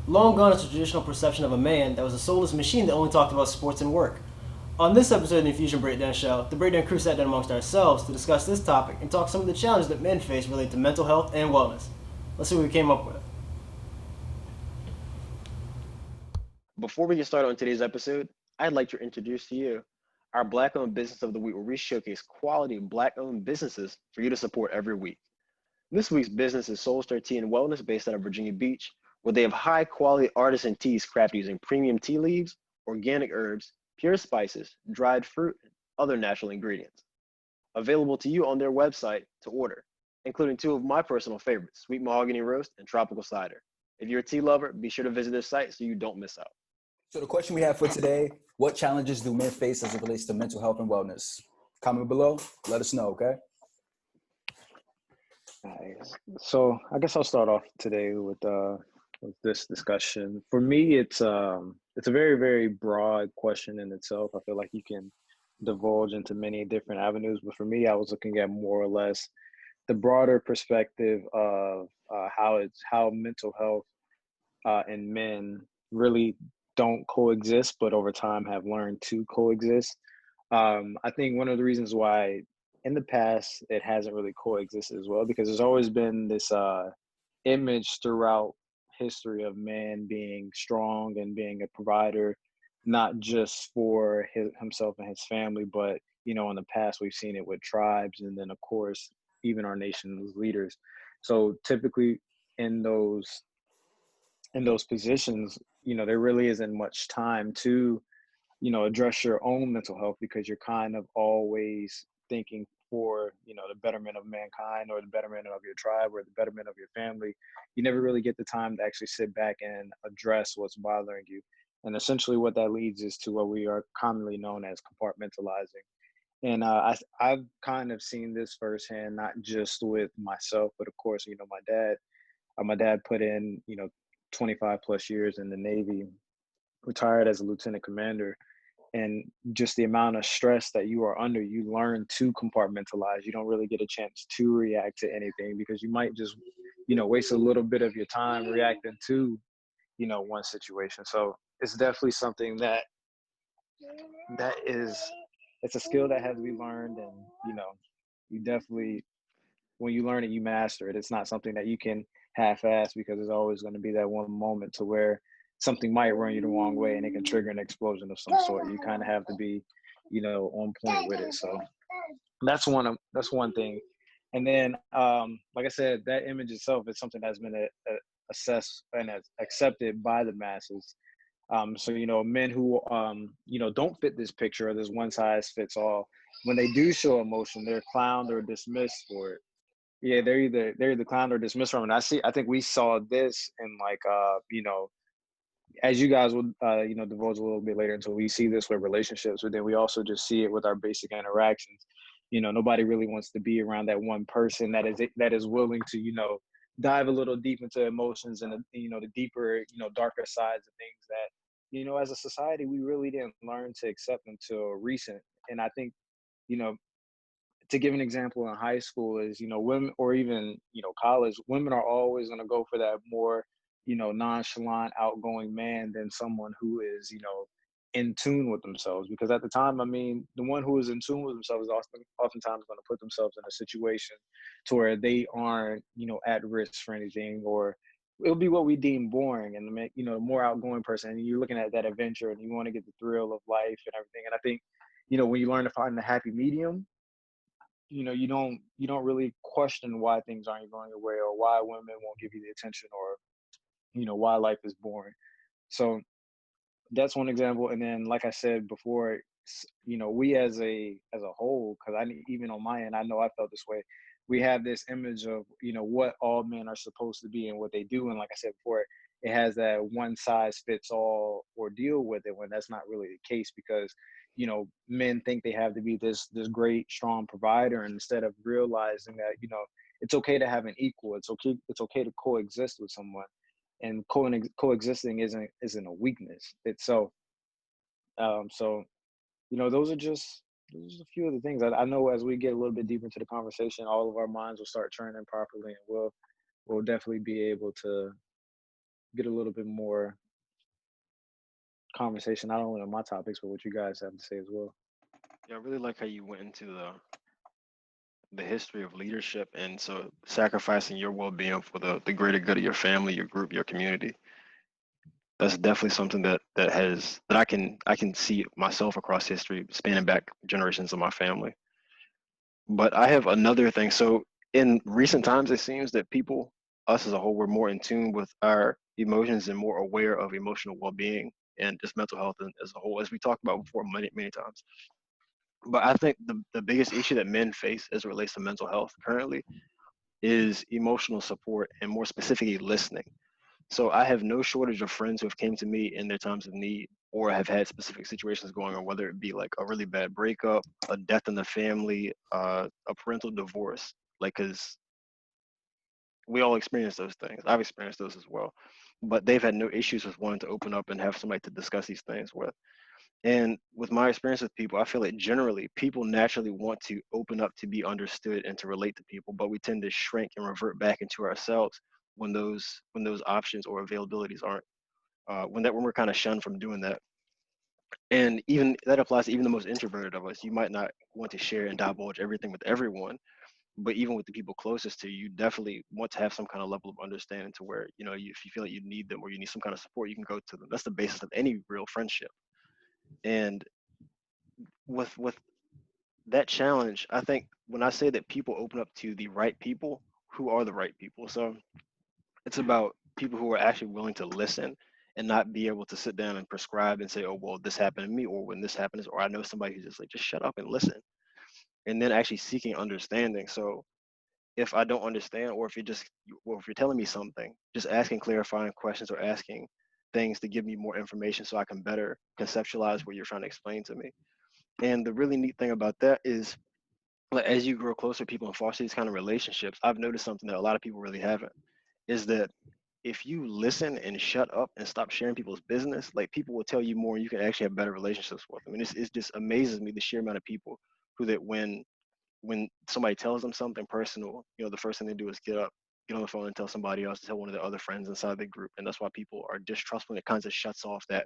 Long gone is the traditional perception of a man that was a soulless machine that only talked about sports and work. On this episode of the Infusion Breakdown Show, the Breakdown crew sat down amongst ourselves to discuss this topic and talk some of the challenges that men face related to mental health and wellness. Let's see what we came up with. Before we get started on today's episode, I'd like to introduce to you our Black owned Business of the Week, where we showcase quality Black owned businesses for you to support every week. This week's business is Soul Star Tea and Wellness, based out of Virginia Beach, where they have high quality artisan teas crafted using premium tea leaves, organic herbs, pure spices, dried fruit, and other natural ingredients. Available to you on their website to order, including two of my personal favorites, Sweet Mahogany Roast and Tropical Cider. If you're a tea lover, be sure to visit their site so you don't miss out. So the question we have for today, what challenges do men face as it relates to mental health and wellness? Comment below, let us know, okay? Nice. So I guess I'll start off today with this discussion. For me, it's a very, very broad question in itself. I feel like you can divulge into many different avenues, but for me, I was looking at more or less the broader perspective of how mental health and men really don't coexist, but over time have learned to coexist. I think one of the reasons why in the past it hasn't really coexisted as well, because there's always been this image throughout history of man being strong and being a provider, not just for himself and his family, but in the past we've seen it with tribes, and then of course even our nation's leaders. So typically in those positions, there really isn't much time to address your own mental health, because you're kind of always thinking for the betterment of mankind, or the betterment of your tribe, or the betterment of your family. You never really get the time to actually sit back and address what's bothering you. And essentially what that leads is to what we are commonly known as compartmentalizing. And I've kind of seen this firsthand, not just with myself, but of course, my dad put in 25 plus years in the Navy, retired as a lieutenant commander. And just the amount of stress that you are under, you learn to compartmentalize. You don't really get a chance to react to anything, because you might just waste a little bit of your time reacting to one situation. So it's definitely something that is, it's a skill that has to be learned. And you definitely, when you learn it, you master it. It's not something that you can half-ass, because there's always going to be that one moment to where something might run you the wrong way and it can trigger an explosion of some sort. You kind of have to be, on point with it. So that's one thing. And then, like I said, that image itself is something that's been assessed and accepted by the masses. So men who don't fit this picture, or this one size fits all, when they do show emotion, they're clowned or dismissed for it. Yeah, they're either clowned or dismissed from it. I think we saw this in, like, as you guys will divulge a little bit later, until we see this with relationships, but then we also just see it with our basic interactions. Nobody really wants to be around that one person that is willing to dive a little deep into emotions, and the deeper, darker sides of things that as a society we really didn't learn to accept until recent. And I think, you know to give an example, in high school is, women, or even college, women are always going to go for that more nonchalant, outgoing man than someone who is in tune with themselves. Because at the time, I mean, the one who is in tune with themselves is oftentimes going to put themselves in a situation to where they aren't at risk for anything, or it'll be what we deem boring. And the more outgoing person, and you're looking at that adventure and you want to get the thrill of life and everything. And I think when you learn to find the happy medium, you don't really question why things aren't going your way, or why women won't give you the attention, or why life is boring. So that's one example. And then, like I said before, we as a whole, because even on my end, I know I felt this way. We have this image of what all men are supposed to be and what they do. And like I said before, it has that one size fits all ordeal with it, when that's not really the case. Because men think they have to be this great strong provider, and instead of realizing that it's okay to have an equal. It's okay to coexist with someone. And coexisting isn't a weakness itself. So those are a few of the things. I know as we get a little bit deeper into the conversation, all of our minds will start turning properly, and we'll definitely be able to get a little bit more conversation, not only on my topics, but what you guys have to say as well. Yeah, I really like how you went into the history of leadership, and so sacrificing your well-being for the greater good of your family, your group, your community. That's definitely something that I can see myself across history, spanning back generations of my family. But I have another thing. So in recent times, it seems that people, us as a whole, we're more in tune with our emotions and more aware of emotional well-being and just mental health as a whole, as we talked about before many times. But I think the biggest issue that men face as it relates to mental health currently is emotional support and more specifically listening. So I have no shortage of friends who have came to me in their times of need or have had specific situations going on, whether it be like a really bad breakup, a death in the family, a parental divorce. Like, because we all experience those things. I've experienced those as well. But they've had no issues with wanting to open up and have somebody to discuss these things with. And with my experience with people, I feel like generally people naturally want to open up to be understood and to relate to people, but we tend to shrink and revert back into ourselves when those options or availabilities aren't when we're kind of shunned from doing that. And even that applies to even the most introverted of us. You might not want to share and divulge everything with everyone, but even with the people closest to you, you definitely want to have some kind of level of understanding to where if you feel like you need them or you need some kind of support, you can go to them. That's the basis of any real friendship. And with that challenge, I think when I say that people open up to the right people, who are the right people? So it's about people who are actually willing to listen and not be able to sit down and prescribe and say, oh, well, this happened to me, or when this happens, or I know somebody who's just like, just shut up and listen. And then actually seeking understanding. So if I don't understand, or if you're telling me something, just asking clarifying questions or asking things to give me more information so I can better conceptualize what you're trying to explain to me. And the really neat thing about that is, like, as you grow closer to people and foster these kind of relationships, I've noticed something that a lot of people really haven't, is that if you listen and shut up and stop sharing people's business, like, people will tell you more and you can actually have better relationships with them. And it just amazes me the sheer amount of people who that when somebody tells them something personal, the first thing they do is get on the phone and tell somebody else, tell one of their other friends inside the group. And that's why people are distrustful, and it kind of shuts off that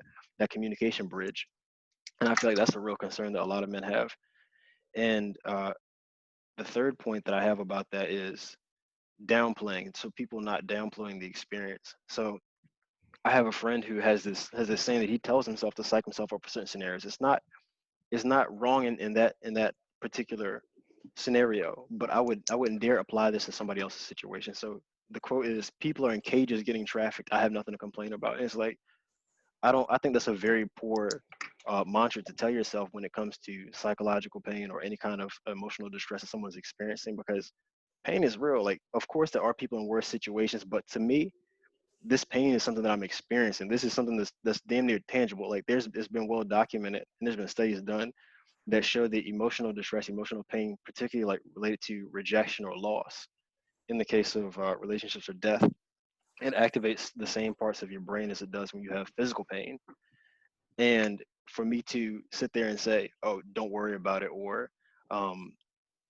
communication bridge. And I feel like that's a real concern that a lot of men have. And the third point that I have about that is downplaying. So people not downplaying the experience. So I have a friend who has this saying that he tells himself to psych himself up for certain scenarios. It's not wrong in that particular scenario, but I wouldn't dare apply this to somebody else's situation. So the quote is, people are in cages getting trafficked. I have nothing to complain about. And it's like, I think that's a very poor mantra to tell yourself when it comes to psychological pain or any kind of emotional distress that someone's experiencing, because pain is real. Like, of course there are people in worse situations, but to me, this pain is something that I'm experiencing. This is something that's damn near tangible. Like, it's been well documented, and there's been studies done that show that emotional distress, emotional pain, particularly like related to rejection or loss, in the case of relationships or death, it activates the same parts of your brain as it does when you have physical pain. And for me to sit there and say, "Oh, don't worry about it," or um,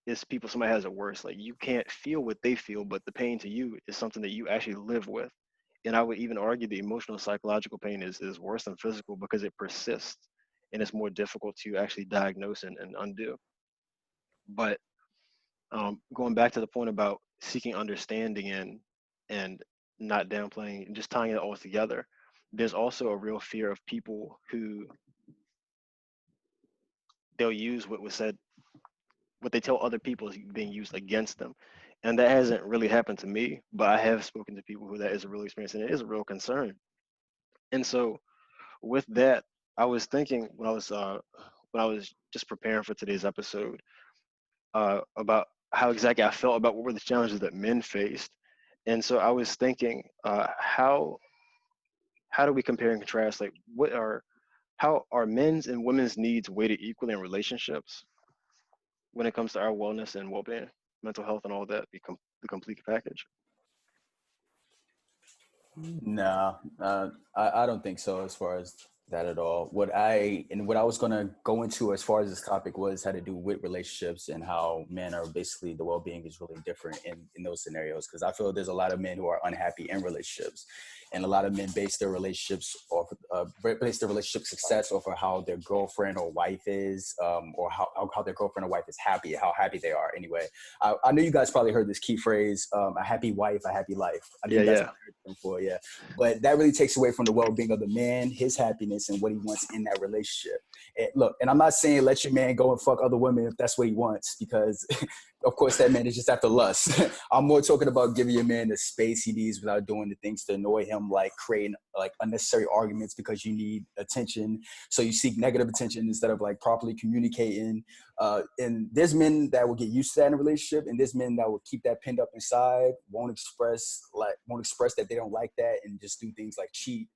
"It's people. Somebody has it worse." Like, you can't feel what they feel, but the pain to you is something that you actually live with. And I would even argue the emotional psychological pain is worse than physical because it persists and it's more difficult to actually diagnose and undo. But going back to the point about seeking understanding and not downplaying and just tying it all together, there's also a real fear of people who they'll use what was said, what they tell other people is being used against them. And that hasn't really happened to me, but I have spoken to people who that is a real experience and it is a real concern. And so with that, I was thinking when I was just preparing for today's episode about how exactly I felt about what were the challenges that men faced. And so I was thinking, how do we compare and contrast? Like, how are men's and women's needs weighted equally in relationships when it comes to our wellness and well-being, mental health, and all that, the complete package? No, I don't think so. As far as that at all. What I was going to go into as far as this topic was had to do with relationships and how men are basically, the well-being is really different in those scenarios. Because I feel there's a lot of men who are unhappy in relationships, and a lot of men base their relationships off base their relationship success off of how their girlfriend or wife is, or how their girlfriend or wife is happy, how happy they are. Anyway, I know you guys probably heard this key phrase, a happy wife, a happy life. I Yeah, think that's yeah. what I heard them for, yeah. But that really takes away from the well-being of the man, his happiness, and what he wants in that relationship. And look, and I'm not saying let your man go and fuck other women if that's what he wants, because of course that man is just after lust. I'm more talking about giving your man the space he needs without doing the things to annoy him, like creating like unnecessary arguments because you need attention. So you seek negative attention instead of like properly communicating. And there's men that will get used to that in a relationship, and there's men that will keep that pinned up inside, won't express that they don't like that, and just do things like cheat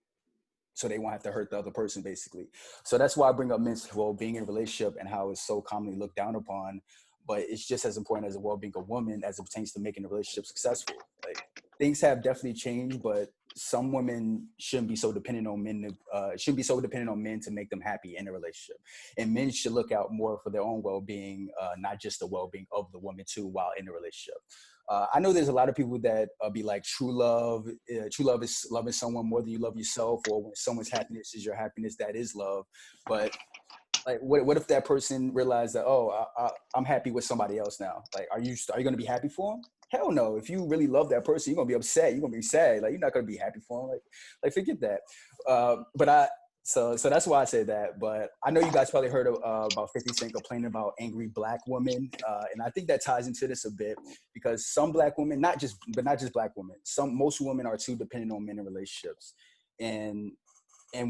so they won't have to hurt the other person, basically. So that's why I bring up men's well-being in a relationship and how it's so commonly looked down upon. But it's just as important as the well-being of women as it pertains to making a relationship successful. Like, things have definitely changed, but some women shouldn't be so dependent on men to make them happy in a relationship. And men should look out more for their own well-being, not just the well-being of the woman too while in a relationship. I know there's a lot of people that be like true love is loving someone more than you love yourself, or when someone's happiness is your happiness, that is love. But like, what if that person realized that, I'm happy with somebody else now? Like, are you going to be happy for him? Hell no. If you really love that person, you're going to be upset. You're going to be sad. Like, you're not going to be happy for him. Like forget that. So that's why I say that. But I know you guys probably heard about 50 Cent complaining about angry black women. And I think that ties into this a bit, because some black women, not just black women, most women are too dependent on men in relationships. And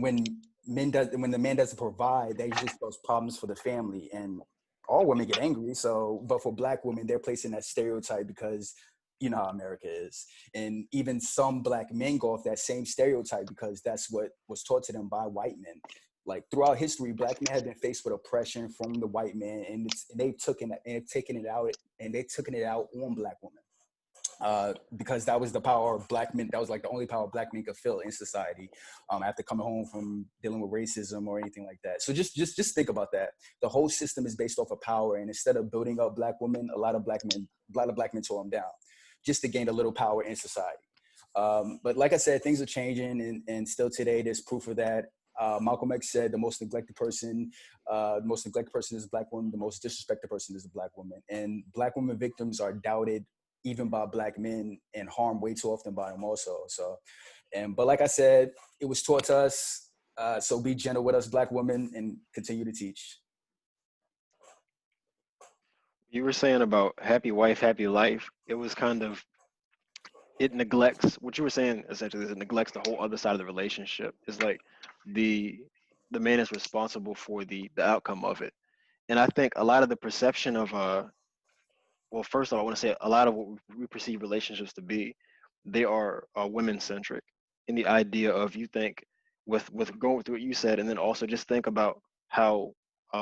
when the man doesn't provide, they just cause problems for the family, and all women get angry. So, but for black women, they're placing that stereotype because you know how America is. And even some black men go off that same stereotype because that's what was taught to them by white men. Like, throughout history, black men have been faced with oppression from the white man, and they've taken it out on black women. Because that was the power of black men. That was like the only power black men could feel in society, after coming home from dealing with racism or anything like that. So just think about that. The whole system is based off of power, and instead of building up black women, a lot of black men tore them down, just to gain a little power in society. But like I said, things are changing, and still today there's proof of that. Malcolm X said the most neglected person is a black woman. The most disrespected person is a black woman. And black women victims are doubted even by black men, and harmed way too often by them also. So, but like I said, it was taught to us. So be gentle with us, black women, and continue to teach. You were saying about happy wife, happy life. It was kind of, it neglects what you were saying essentially is it neglects the whole other side of the relationship. It's like the the man is responsible for the outcome of it. And I think a lot of the perception of well, first of all, I want to say a lot of what we perceive relationships to be, they are women centric. In the idea of, you think, with going through what you said, and then also just think about how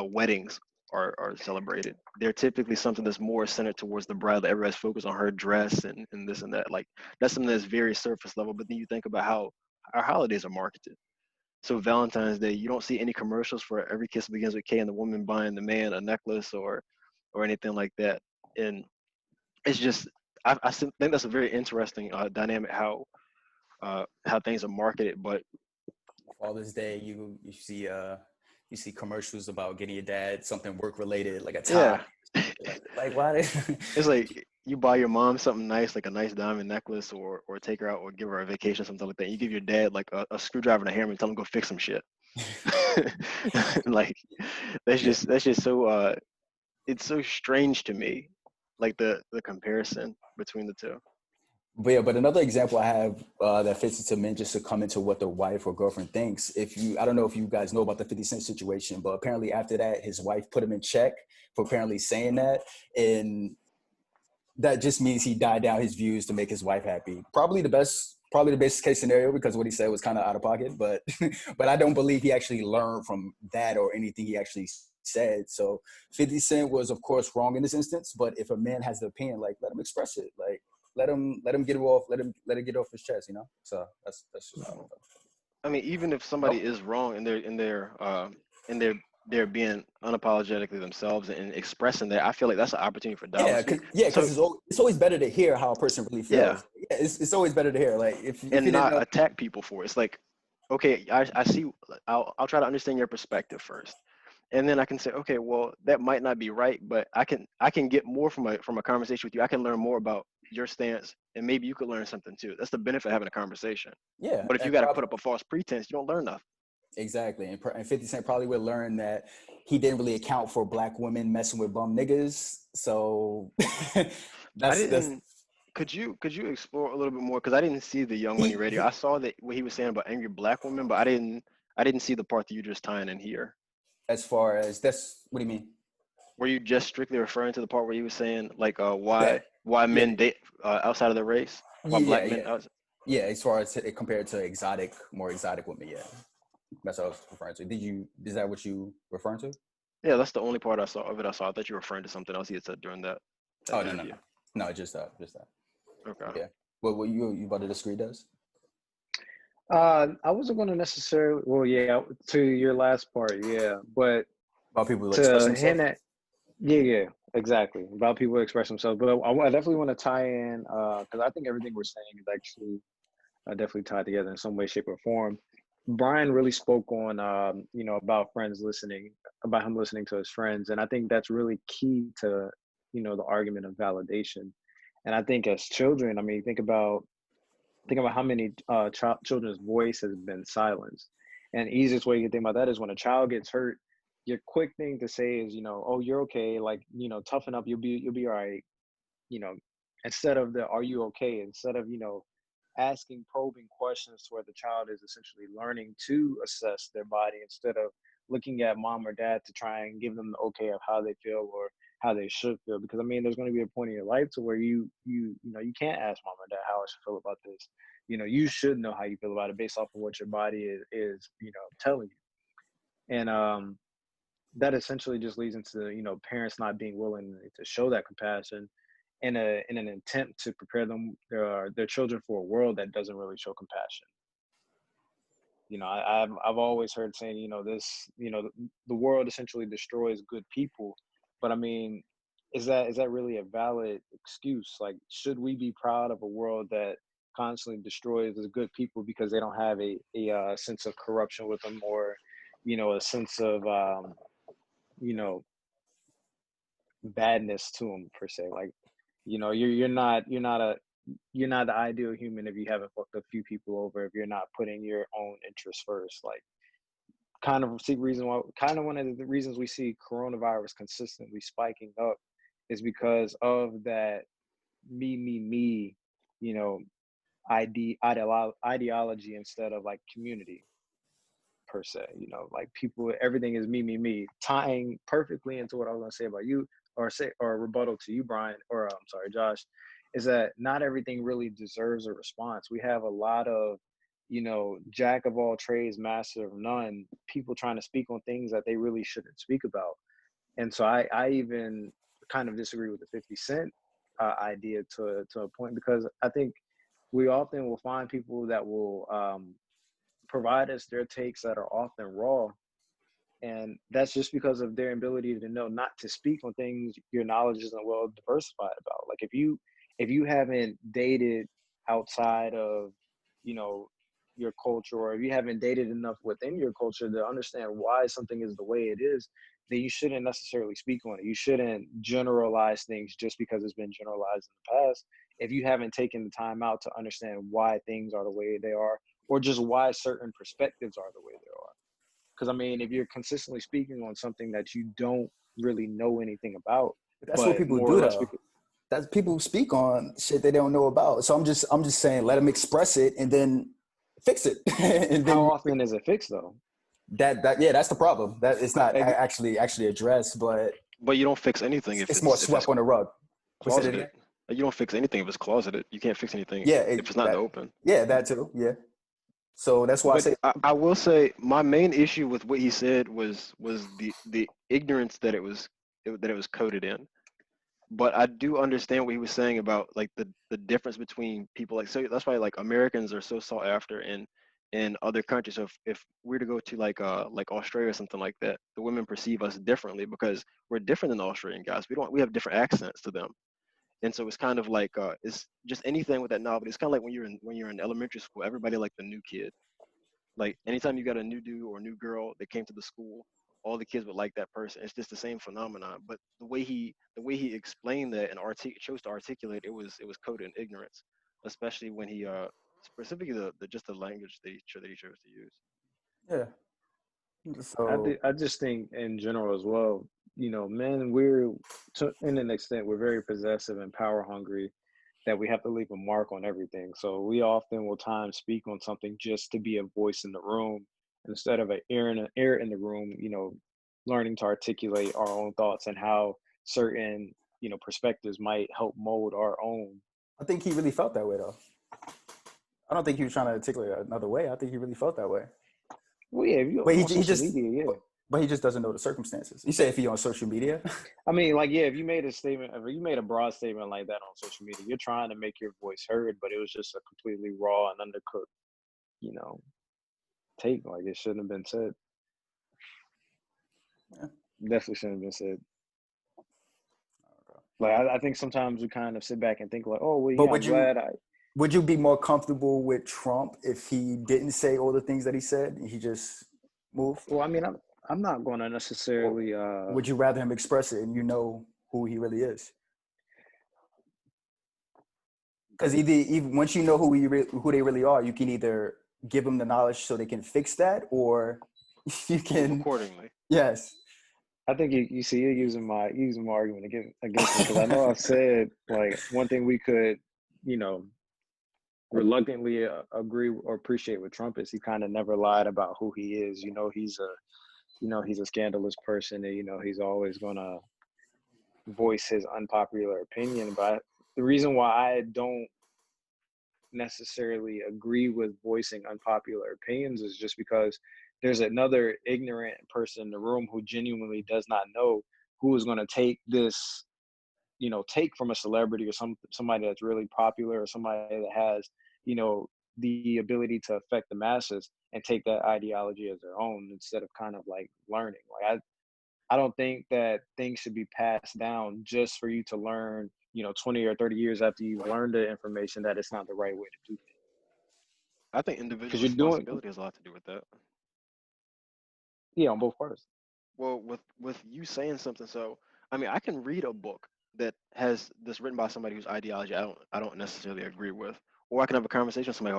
weddings are celebrated. They're typically something that's more centered towards the bride. That everybody's focused on her dress and this and that. Like, that's something that's very surface level. But then you think about how our holidays are marketed. So Valentine's Day, you don't see any commercials for every kiss begins with K and the woman buying the man a necklace or anything like that. And it's just, think that's a very interesting dynamic, how things are marketed. But Father's Day, you see commercials about getting your dad something work related, like a tie. yeah, Like why? it's like you buy your mom something nice, like a nice diamond necklace, or take her out or give her a vacation, something like that. You give your dad like a screwdriver and a hammer and tell him to go fix some shit. Like, Yeah. that's just so it's so strange to me, like the comparison between the two. But another example I have that fits into men, just to come into what the wife or girlfriend thinks. I don't know if you guys know about the 50 Cent situation, but apparently after that, his wife put him in check for apparently saying that. And that just means he died down his views to make his wife happy. Probably the best case scenario, because what he said was kind of out of pocket, but but I don't believe he actually learned from that or anything he actually said. So 50 Cent was of course wrong in this instance, but if a man has the opinion, like, let him express it. Like, let him get it off, let it get off his chest, you know? So that's just how I feel. I mean, even if somebody is wrong and they're being unapologetically themselves and expressing that, I feel like that's an opportunity for Yeah, dialogue. because So it's always better to hear how a person really yeah, feels. Yeah, it's always better to hear. Like if you and didn't not know, attack people for it. It's like, okay, I see. I'll try to understand your perspective first, and then I can say, okay, well, that might not be right, but I can get more from a conversation with you. I can learn more about your stance, and maybe you could learn something too. That's the benefit of having a conversation. yeah, But if you and got to probably put up a false pretense, you don't learn nothing. exactly. And 50 Cent probably would learn that he didn't really account for black women messing with bum niggas. So I that's didn't. Could you explore a little bit more? Because I didn't see the Young Money radio. he I saw that what he was saying about angry black women, but I didn't see the part that you just tying in here. as far as that's what do you mean? Were you just strictly referring to the part where he was saying like Yeah, why yeah, men date outside of the race? Why yeah, black men yeah. outside? Yeah, as far as it compared to more exotic women, yeah. That's what I was referring to. Is that what you referring to? Yeah, that's the only part I saw of it. I thought you were referring to something else he had said during that Oh no, no, interview. no. No, just that. Okay. Yeah. What you about to disagree does? I wasn't going to necessarily. Well, yeah, to your last part, yeah, but About people expressing to hint themselves? at, yeah, exactly about people express themselves. But I definitely want to tie in because I think everything we're saying is actually definitely tied together in some way, shape, or form. Brian really spoke on, about friends listening, about him listening to his friends, and I think that's really key to, the argument of validation. And I think as children, I mean, think about how many children's voice has been silenced. And the easiest way you can think about that is when a child gets hurt, your quick thing to say is, oh, you're okay, like, toughen up, you'll be all right, you know, instead of the are you okay, instead of, asking probing questions to where the child is essentially learning to assess their body instead of looking at mom or dad to try and give them the okay of how they feel or how they should feel. Because I mean, there's going to be a point in your life to where you can't ask mom or dad how I should feel about this. You should know how you feel about it based off of what your body is telling you. And that essentially just leads into parents not being willing to show that compassion in an attempt to prepare their children for a world that doesn't really show compassion. I've always heard saying, the world essentially destroys good people, but I mean, is that really a valid excuse? Like, should we be proud of a world that constantly destroys the good people because they don't have a sense of corruption with them, or a sense of you know badness to them per se? Like, you're not the ideal human if you haven't fucked a few people over, if you're not putting your own interests first. Like, kind of one of the reasons we see coronavirus consistently spiking up is because of that me, you know, ideology instead of like community per se. Like, people, everything is me, tying perfectly into what I was going to say about you, or rebuttal to you, Brian, or I'm sorry, Josh, is that not everything really deserves a response. We have a lot of jack of all trades, master of none, people trying to speak on things that they really shouldn't speak about. And so I even kind of disagree with the 50 Cent idea to a point, because I think we often will find people that will provide us their takes that are often raw, and that's just because of their ability to know not to speak on things your knowledge isn't well diversified about. Like, if you haven't dated outside of you know your culture, or if you haven't dated enough within your culture to understand why something is the way it is, then you shouldn't necessarily speak on it. You shouldn't generalize things just because it's been generalized in the past if you haven't taken the time out to understand why things are the way they are, or just why certain perspectives are the way they are. Because I mean, if you're consistently speaking on something that you don't really know anything about, That's what but people more or do less though. because That's people speak on shit they don't know about. So I'm just saying let them express it and then fix it. And how then often is it fixed though? that yeah, that's the problem. That it's not Ex- actually addressed, but But you don't fix anything it's more if it's swept on the rug. We said it closeted. again. Like, you don't fix anything if it's closeted. You can't fix anything Yeah, if it's not in the open. that too. Yeah. So that's why I But say I will say my main issue with what he said was the ignorance that it was coded in. But I do understand what he was saying about like the difference between people. Like, so that's why like Americans are so sought after, and in other countries. So if we're to go to like Australia or something like that, the women perceive us differently because we're different than the Australian guys. We have different accents to them. And so it's kind of like it's just anything with that novelty. It's kind of like when you're in elementary school, everybody like the new kid. Like anytime you got a new dude or a new girl that came to the school, all the kids would like that person. It's just the same phenomenon. But the way he explained that and chose to articulate it was coded in ignorance, especially when he specifically the just the language that he chose to use. Yeah. So I just think in general as well, men, we're to in an extent we're very possessive and power hungry, that we have to leave a mark on everything. So we often will time speak on something just to be a voice in the room instead of an ear in the room. Learning to articulate our own thoughts and how certain perspectives might help mold our own. I think he really felt that way, though. I don't think he was trying to articulate another way. I think he really felt that way. Well, yeah, if you But on he social just, media, yeah. but he just doesn't know the circumstances. You say if he on social media, I mean, like, yeah, if you made a statement, if you made a broad statement like that on social media, you're trying to make your voice heard, but it was just a completely raw and undercooked, you know, take. Like, it shouldn't have been said. Yeah. Definitely shouldn't have been said. Like, I think sometimes we kind of sit back and think like, oh, well, but yeah, I'm glad I. would you be more comfortable with Trump if he didn't say all the things that he said and he just moved? Well, I mean, I'm not going to Or necessarily. would you rather him express it and you know who he really is? Because even once you know who they really are, you can either give them the knowledge so they can fix that, or you Move can. accordingly. Yes. I think you see you're using my argument against me, because I know I've said like one thing we could, you know, reluctantly agree or appreciate with Trump is he kind of never lied about who he is. He's a scandalous person, and he's always gonna voice his unpopular opinion. But the reason why I don't necessarily agree with voicing unpopular opinions is just because there's another ignorant person in the room who genuinely does not know who is going to take this, take from a celebrity or somebody that's really popular or somebody that has, the ability to affect the masses and take that ideology as their own instead of kind of like learning. Like I don't think that things should be passed down just for you to learn, 20 or 30 years after you've learned the information that it's not the right way to do things. I think Because individual you're doing, responsibility has a lot to do with that. yeah, on both parts. Well, with you saying something, so I mean, I can read a book that has this written by somebody whose ideology I don't necessarily agree with, or I can have a conversation with somebody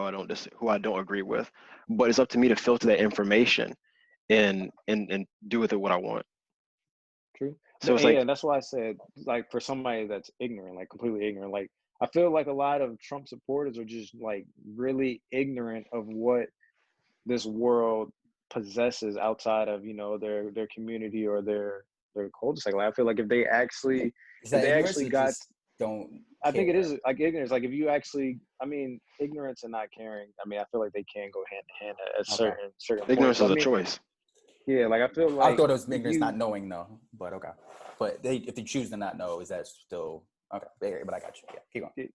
who I don't agree with, but it's up to me to filter that information and do with it what I want. True. So it's Yeah, like and that's why I said, like, for somebody that's ignorant, like completely ignorant, like I feel like a lot of Trump supporters are just like really ignorant of what this world possesses outside of, their community or their cul-de-sac. Like I feel like Is if that they ignorance actually or got, just don't I think it care? is like ignorance. Like if you actually, I mean, ignorance and not caring, I mean, I feel like they can go hand in hand at Okay. certain points. ignorance But is I a mean, choice. yeah, like I feel I like thought it was if ignorance, not you, knowing, though. But okay. But if they choose to not know, is that still okay? But I got you. Yeah, keep going.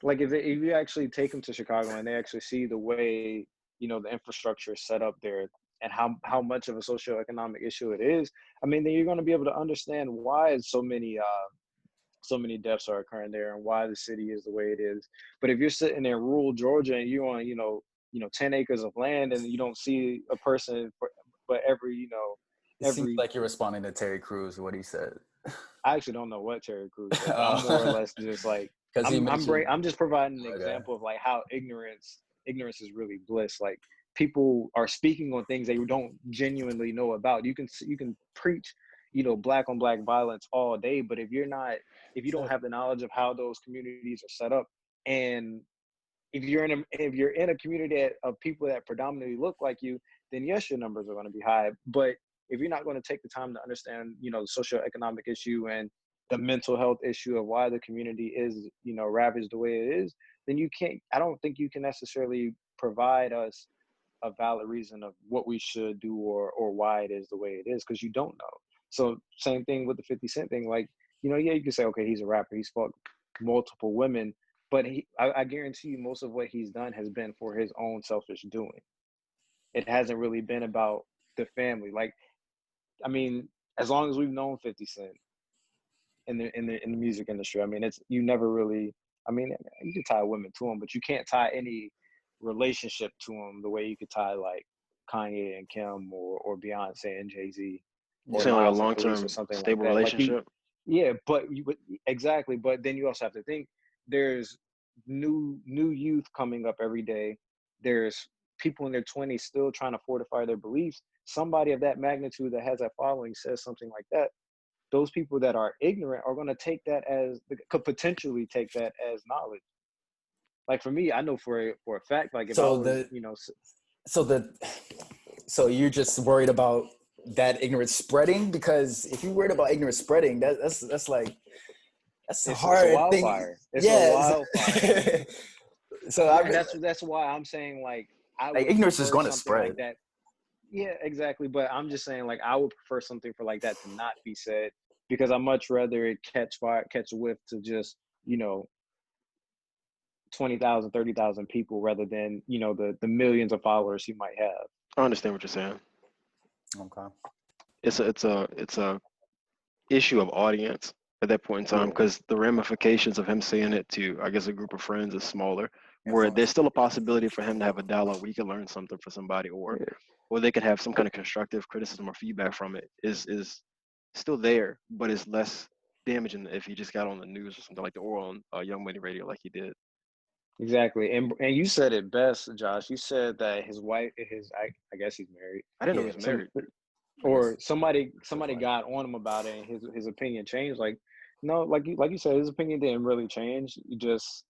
like if you actually take them to Chicago and they actually see the way, the infrastructure is set up there and how much of a socioeconomic issue it is, I mean, then you're going to be able to understand why so many deaths are occurring there and why the city is the way it is. But if you're sitting in rural Georgia and you're on 10 acres of land and you don't see a person but It seems every like you're responding to Terry Crews, what he said. I actually don't know what Terry Crews said, but I'm more or Because less just like he mentioned. I'm just providing an Okay. example of like how ignorance is really bliss. Like people are speaking on things they don't genuinely know about. You can preach, black on black violence all day, but if you don't have the knowledge of how those communities are set up, and if you're in a community of people that predominantly look like you, then yes, your numbers are going to be high. But if you're not going to take the time to understand, the socioeconomic issue and the mental health issue of why the community is, ravaged the way it is, then you can't. I don't think you can necessarily provide us a valid reason of what we should do or why it is the way it is, because you don't know. So same thing with the 50 Cent thing. Like, yeah, you can say, okay, he's a rapper, he's fucked multiple women, But I guarantee you, most of what he's done has been for his own selfish doing. It hasn't really been about the family. Like, I mean, as long as we've known 50 Cent in the music industry, I mean, it's, you never really, I mean, you can tie women to him, but you can't tie any relationship to him the way you could tie like Kanye and Kim, or Beyonce and Jay-Z, You're or saying like a Nas and Khalees, or long-term something like stable that. Like, relationship? yeah, but exactly. But then you also have to think, there's new youth coming up every day. There's people in their 20s still trying to fortify their beliefs. Somebody of that magnitude that has that following says something like that. Those people that are ignorant are going to take that as, could potentially take that as knowledge. Like for me, I know for a fact, like if I So was, the so you're just worried about that ignorance spreading? Because if you're worried about ignorance spreading, that's like, that's a it's a hard thing. wildfire. It's a Yeah. wildfire. So And that's why I'm saying, like, I like would ignorance is prefer going to something like spread. that. Yeah, exactly. But I'm just saying, like, I would prefer something for like that to not be said, because I much rather it catch fire, catch a whiff to just, 20,000, 30,000 people, rather than, the millions of followers you might have. I understand what you're saying. Okay. It's a issue of audience at that point in time, Yeah. because the ramifications of him saying it to, I guess, a group of friends is smaller, where Influence. there's still a possibility for him to have a dialogue where he can learn something for somebody, or Yeah. they could have some kind of constructive criticism or feedback from it, is still there, but it's less damaging if he just got on the news or something like that, or on Young Money Radio like he did. Exactly. And you said it best, Josh. You said that his wife, I guess he's married. I didn't know Yeah. he was Some married. or somebody wife. got on him about it, and his opinion changed. Like, no, like you said, his opinion didn't really change. He just,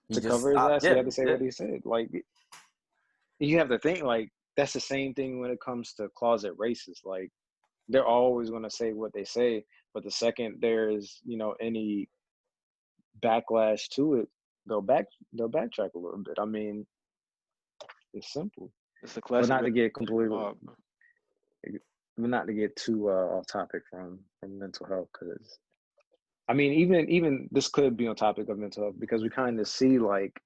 He to just cover his stopped. ass, he Yeah. had to say Yeah. what he said. Like, you have to think, like, that's the same thing when it comes to closet racists. Like, they're always going to say what they say, but the second there's, any backlash to it, they'll backtrack a little bit. I mean, it's simple. It's the But classic not to victim get completely, mob. but not to get too off topic from mental health, because I mean, even this could be on topic of mental health, because we kind of see, like,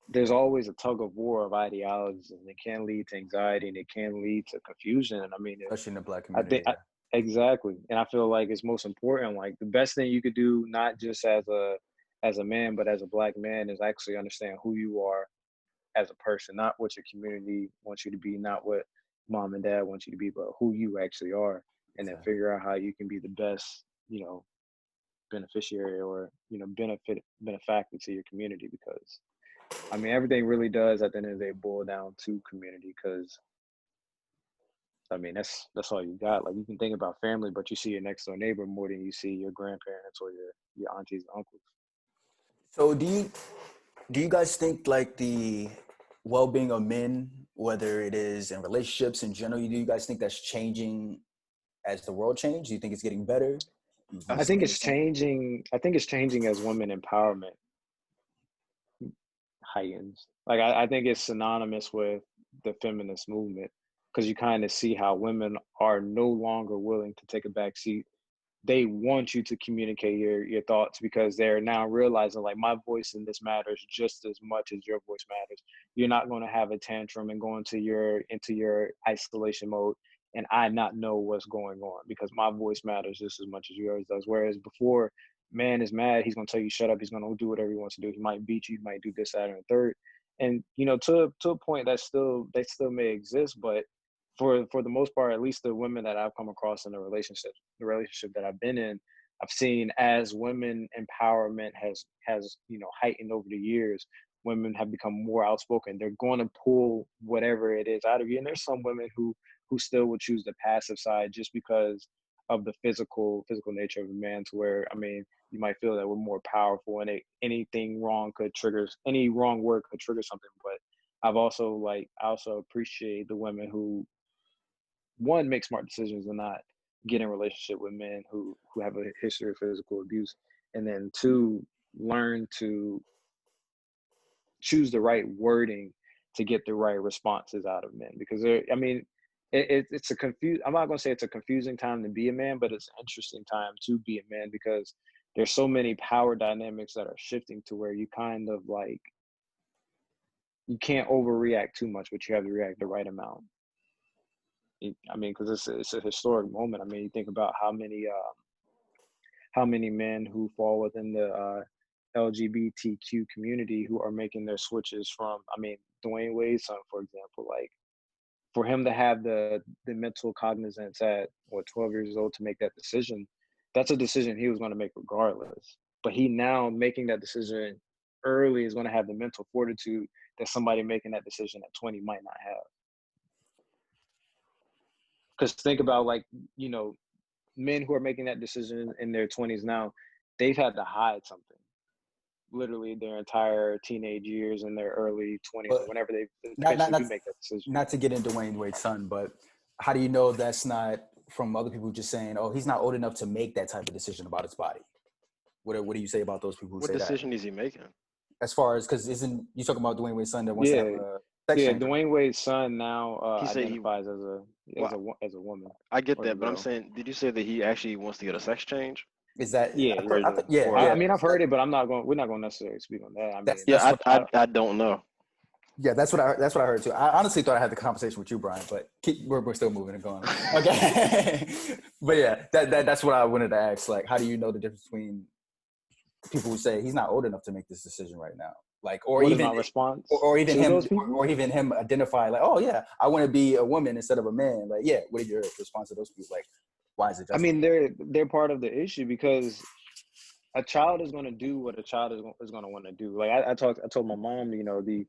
there's always a tug of war of ideologies, and it can lead to anxiety, and it can lead to confusion. And I mean, Especially in the Black I think community. exactly, and I feel like it's most important. Like, the best thing you could do, not just as a man, but as a Black man, is actually understand who you are as a person, not what your community wants you to be, not what mom and dad want you to be, but who you actually are, and then figure out how you can be the best, beneficiary, or benefactor to your community. Because I mean, everything really does at the end of the day boil down to community. Because I mean, that's all you got. Like, you can think about family, but you see your next door neighbor more than you see your grandparents or your aunties and uncles. So do you guys think like the well-being of men, whether it is in relationships in general, do you guys think that's changing as the world changes? Do you think it's getting better? Do you I think staying the it's same? changing. I think it's changing as women empowerment heightens. Like, I think it's synonymous with the feminist movement, because you kind of see how women are no longer willing to take a back seat. They want you to communicate your thoughts, because they're now realizing, like, my voice in this matters just as much as your voice matters. You're not going to have a tantrum and go into your isolation mode and I not know what's going on, because my voice matters just as much as yours does. Whereas before, man is mad, he's going to tell you shut up, he's going to do whatever he wants to do, he might beat you, he might do this, that, and the third. And to a point, that they still may exist, but for the most part, at least the women that I've come across in the relationship that I've been in, I've seen, as women empowerment has heightened over the years, women have become more outspoken. They're going to pull whatever it is out of you. And there's some women who still would choose the passive side, just because of the physical nature of a man, to where, I mean, you might feel that we're more powerful, and any wrong word could trigger something. But I also appreciate the women who, one, make smart decisions and not get in a relationship with men who have a history of physical abuse, and then two, learn to choose the right wording to get the right responses out of men. Because it's I'm not going to say it's a confusing time to be a man, but it's an interesting time to be a man, because there's so many power dynamics that are shifting to where you kind of like, you can't overreact too much, but you have to react the right amount. I mean, because it's a historic moment. I mean, you think about how many men who fall within the LGBTQ community who are making their switches from, I mean, Dwayne Wade's son, for example, like for him to have the mental cognizance at 12 years old to make that decision, that's a decision he was going to make regardless. But he now making that decision early is going to have the mental fortitude that somebody making that decision at 20 might not have. Because think about, like, you know, men who are making that decision in their 20s now, they've had to hide something literally their entire teenage years and their early 20s, But or whenever they not eventually not do make that decision. not to get into Dwayne Wade's son, but how do you know that's not from other people just saying, oh, he's not old enough to make that type of decision about his body? What do you say about those people who What say that? decision is he making? As far as, because isn't you talking about Dwayne Wade's son that wants to have Yeah, a sex yeah. change? Dwayne Wade's son now He said he. identifies Well, as a woman I get or a that, but I'm girl. saying, did you say that he actually wants to get a sex change? Is that Yeah, yeah. I thought, yeah, Or I yeah. mean, I've heard it, but we're not going to necessarily speak on that. I mean, That's yeah, what I don't know. yeah, that's what I heard too. I honestly thought I had the conversation with you, Brian, but we're still moving and going. Okay, but yeah, that's what I wanted to ask. Like, how do you know the difference between people who say he's not old enough to make this decision right now, like, or what is even my response or even to him, those people? or even him identify like, oh yeah, I want to be a woman instead of a man. Like, yeah, what is your response to those people? Like, why is it I justified? mean, they're part of the issue because a child is going to do what a child is going to want to do. Like I told my mom, you know, the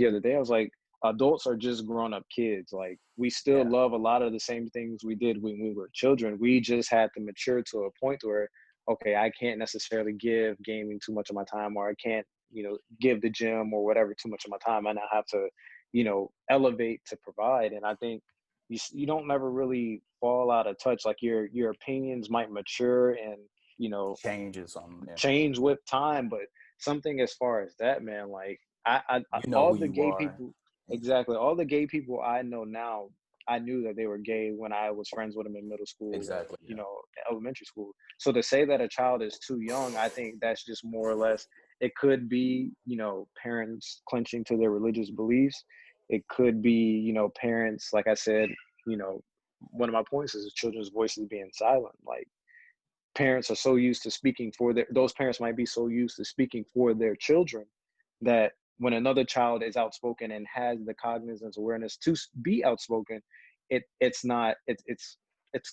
other day, I was like, adults are just grown up kids. Like we still Yeah, love a lot of the same things we did when we were children. We just had to mature to a point where, okay, I can't necessarily give gaming too much of my time, or I can't, you know, give the gym or whatever too much of my time. I now have to, you know, elevate to provide. And I think you don't never really fall out of touch. Like your opinions might mature and, you know, changes on. Yeah. change with time, but something as far as that, man, like You know all who the you gay are. people, exactly, all the gay people I know now, I knew that they were gay when I was friends with them in middle school or, Exactly. you Yeah. know, elementary school. So to say that a child is too young, I think that's just more or less, it could be, you know, parents clenching to their religious beliefs. It could be, you know, parents, like I said, you know, one of my points is children's voices being silent. Like parents are so used to speaking for those parents might be so used to speaking for their children that when another child is outspoken and has the cognizance awareness to be outspoken, it's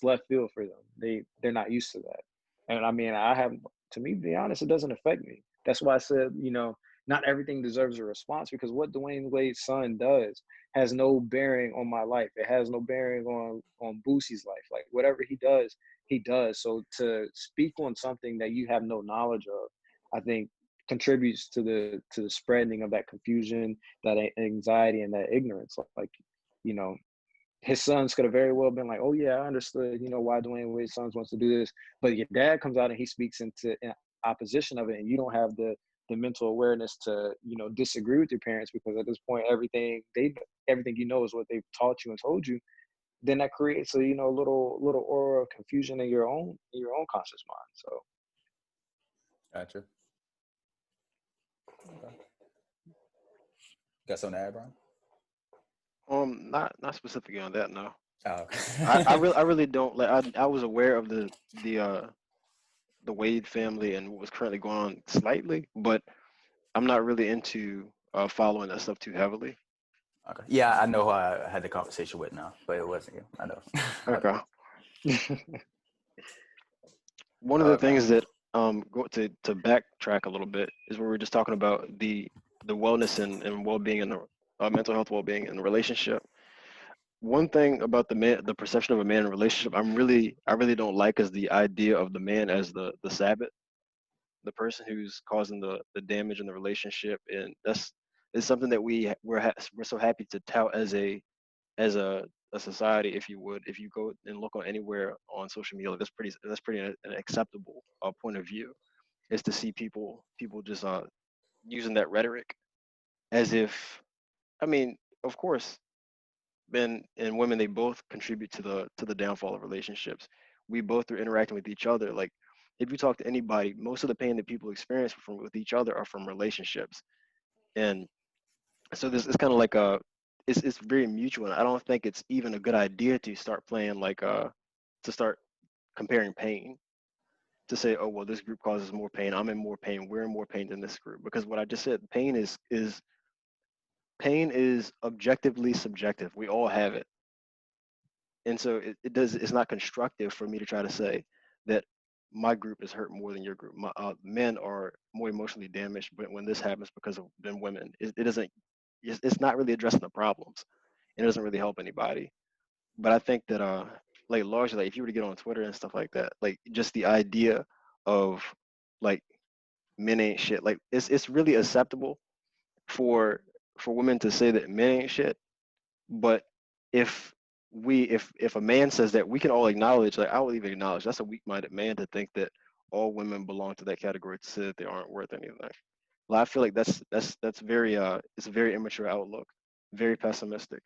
left field for them. They're not used to that. And I mean, to me, to be honest, it doesn't affect me. That's why I said, you know, not everything deserves a response, because what Dwayne Wade's son does has no bearing on my life. It has no bearing on Boosie's life. Like whatever he does, he does. So to speak on something that you have no knowledge of, I think contributes to the spreading of that confusion, that anxiety, and that ignorance. Like, you know, his sons could have very well been like, oh yeah, I understood, you know, why Dwayne Wade's sons wants to do this. But your dad comes out and he speaks in opposition of it, and you don't have the mental awareness to, you know, disagree with your parents, because at this point everything you know is what they've taught you and told you. Then that creates a, you know, little aura of confusion in your own conscious mind. So Gotcha. Okay. Got something to add, Brian? Not specifically on that. No, Oh, I really don't. Like I was aware of the Wade family and what was currently going on slightly, but I'm not really into following that stuff too heavily. okay. Yeah, I know who I had the conversation with now, but it wasn't you. I know. Okay. One of the Okay. things that go to backtrack a little bit is where we're just talking about the wellness and well-being and the mental health well-being in the relationship. One thing about the perception of a man in a relationship, I really don't like is the idea of the man as the Sabbath, the person who's causing the damage in the relationship, and that's is something that we're so happy to tout as a society, if you would. If you go and look on anywhere on social media, that's pretty an acceptable point of view, is to see people just using that rhetoric as if, I mean, of course, men and women, they both contribute to the downfall of relationships. We both are interacting with each other. Like if you talk to anybody, most of the pain that people experience from with each other are from relationships. And so this is kind of like it's very mutual. And I don't think it's even a good idea to start playing like to start comparing pain, to say, oh well, this group causes more pain, I'm in more pain, we're in more pain than this group. Because what I just said, pain is objectively subjective. We all have it. And so it's not constructive for me to try to say that my group is hurt more than your group. Men are more emotionally damaged when this happens because of than women. It doesn't. It's not really addressing the problems. It doesn't really help anybody. But I think that like largely, like if you were to get on Twitter and stuff like that, like just the idea of like men ain't shit. Like it's really acceptable for women to say that men ain't shit. But if if a man says that, we can all acknowledge, like I will even acknowledge, that's a weak-minded man to think that all women belong to that category, to say that they aren't worth anything. Well, I feel like that's very it's a very immature outlook, very pessimistic.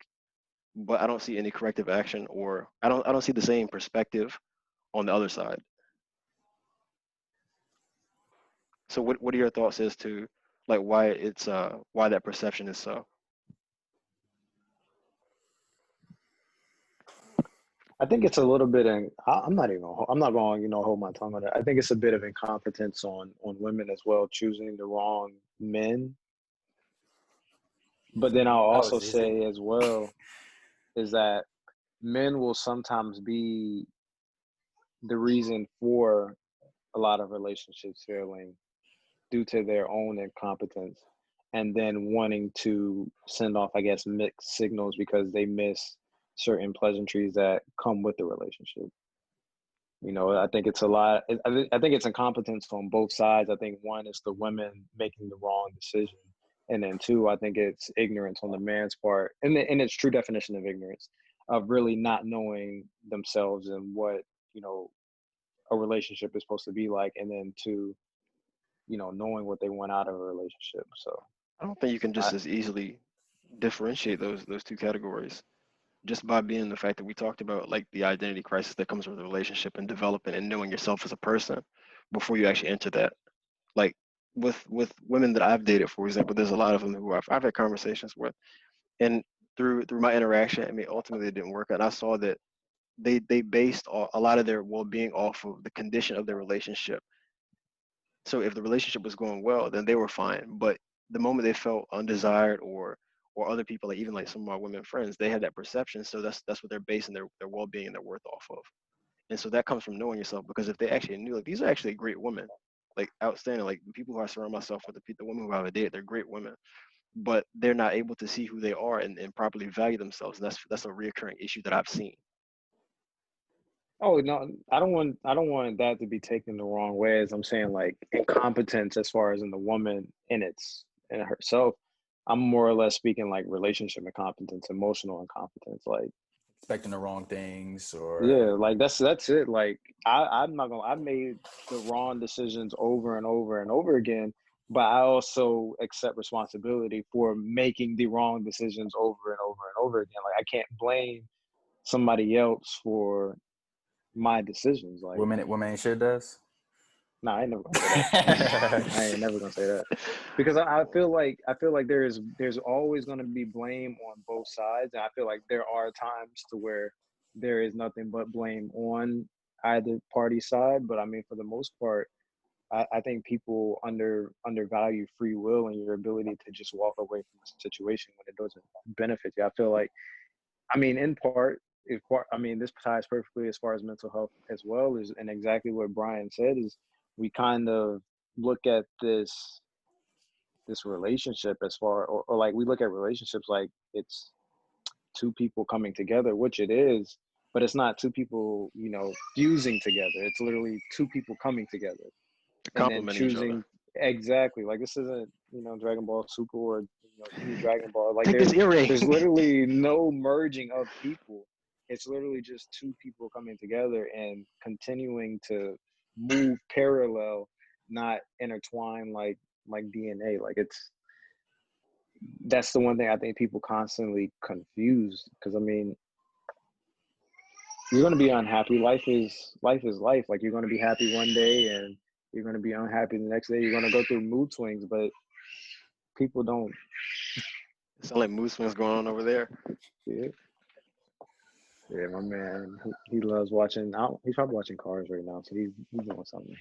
But I don't see any corrective action, or I don't see the same perspective on the other side. So what are your thoughts as to like why it's why that perception is so? I think it's a little bit I'm not even, I'm not going to, hold my tongue on it. I think it's a bit of incompetence on women as well, choosing the wrong men. But then I'll That also was easy. say as well is that men will sometimes be the reason for a lot of relationships failing due to their own incompetence, and then wanting to send off, I guess, mixed signals because they miss certain pleasantries that come with the relationship. I think it's a lot. I think it's incompetence on both sides. I think one is the women making the wrong decision, and then two, I think it's ignorance on the man's part, and in its true definition of ignorance, of really not knowing themselves and what a relationship is supposed to be like, and then two, knowing what they want out of a relationship. So I don't think you can I, just as easily differentiate those two categories just by being the fact that we talked about like the identity crisis that comes with a relationship and developing and knowing yourself as a person before you actually enter that. Like with women that I've dated, for example, there's a lot of them who I've had conversations with, and through my interaction, I mean, ultimately it didn't work out. And I saw that they based a lot of their well-being off of the condition of their relationship. So if the relationship was going well, then they were fine. But the moment they felt undesired, or other people, like even like some of my women friends, they had that perception. So that's what they're basing their well-being and their worth off of. And so that comes from knowing yourself, because if they actually knew, like these are actually great women, like outstanding, like the people who I surround myself with, the women who I have a date, they're great women, but they're not able to see who they are and properly value themselves. And that's a reoccurring issue that I've seen. oh no, I don't want that to be taken the wrong way. As I'm saying, like incompetence as far as in the woman in herself. I'm more or less speaking like relationship incompetence, emotional incompetence. Like, Expecting the wrong things, or yeah, like that's it. Like I'm not gonna. I made the wrong decisions over and over and over again, but I also accept responsibility for making the wrong decisions over and over and over again. Like I can't blame somebody else for my decisions. Like, women ain't shit does. nah, I ain't never gonna say that. I ain't never gonna say that because I feel like there's always gonna be blame on both sides, and I feel like there are times to where there is nothing but blame on either party side. But I mean, for the most part, I think people undervalue free will and your ability to just walk away from a situation when it doesn't benefit you. I feel like, I mean, in part, I mean, this ties perfectly as far as mental health as well, is, and exactly what Brian said is, we kind of look at this relationship as far, or like we look at relationships like it's two people coming together, which it is, but it's not two people, fusing together. It's literally two people coming together To and then complement each other. choosing exactly. Like this isn't, Dragon Ball Super or any Dragon Ball. Like Take this earring. there's literally no merging of people. It's literally just two people coming together and continuing to move parallel, not intertwined like DNA. Like that's the one thing I think people constantly confuse. Because I mean, you're going to be unhappy. Life is life. Like, you're going to be happy one day and you're going to be unhappy the next day. You're going to go through mood swings, but people don't. It sounds like mood swings going on over there. Yeah, yeah, my man, he loves watching. He's probably watching Cars right now, so he's doing something.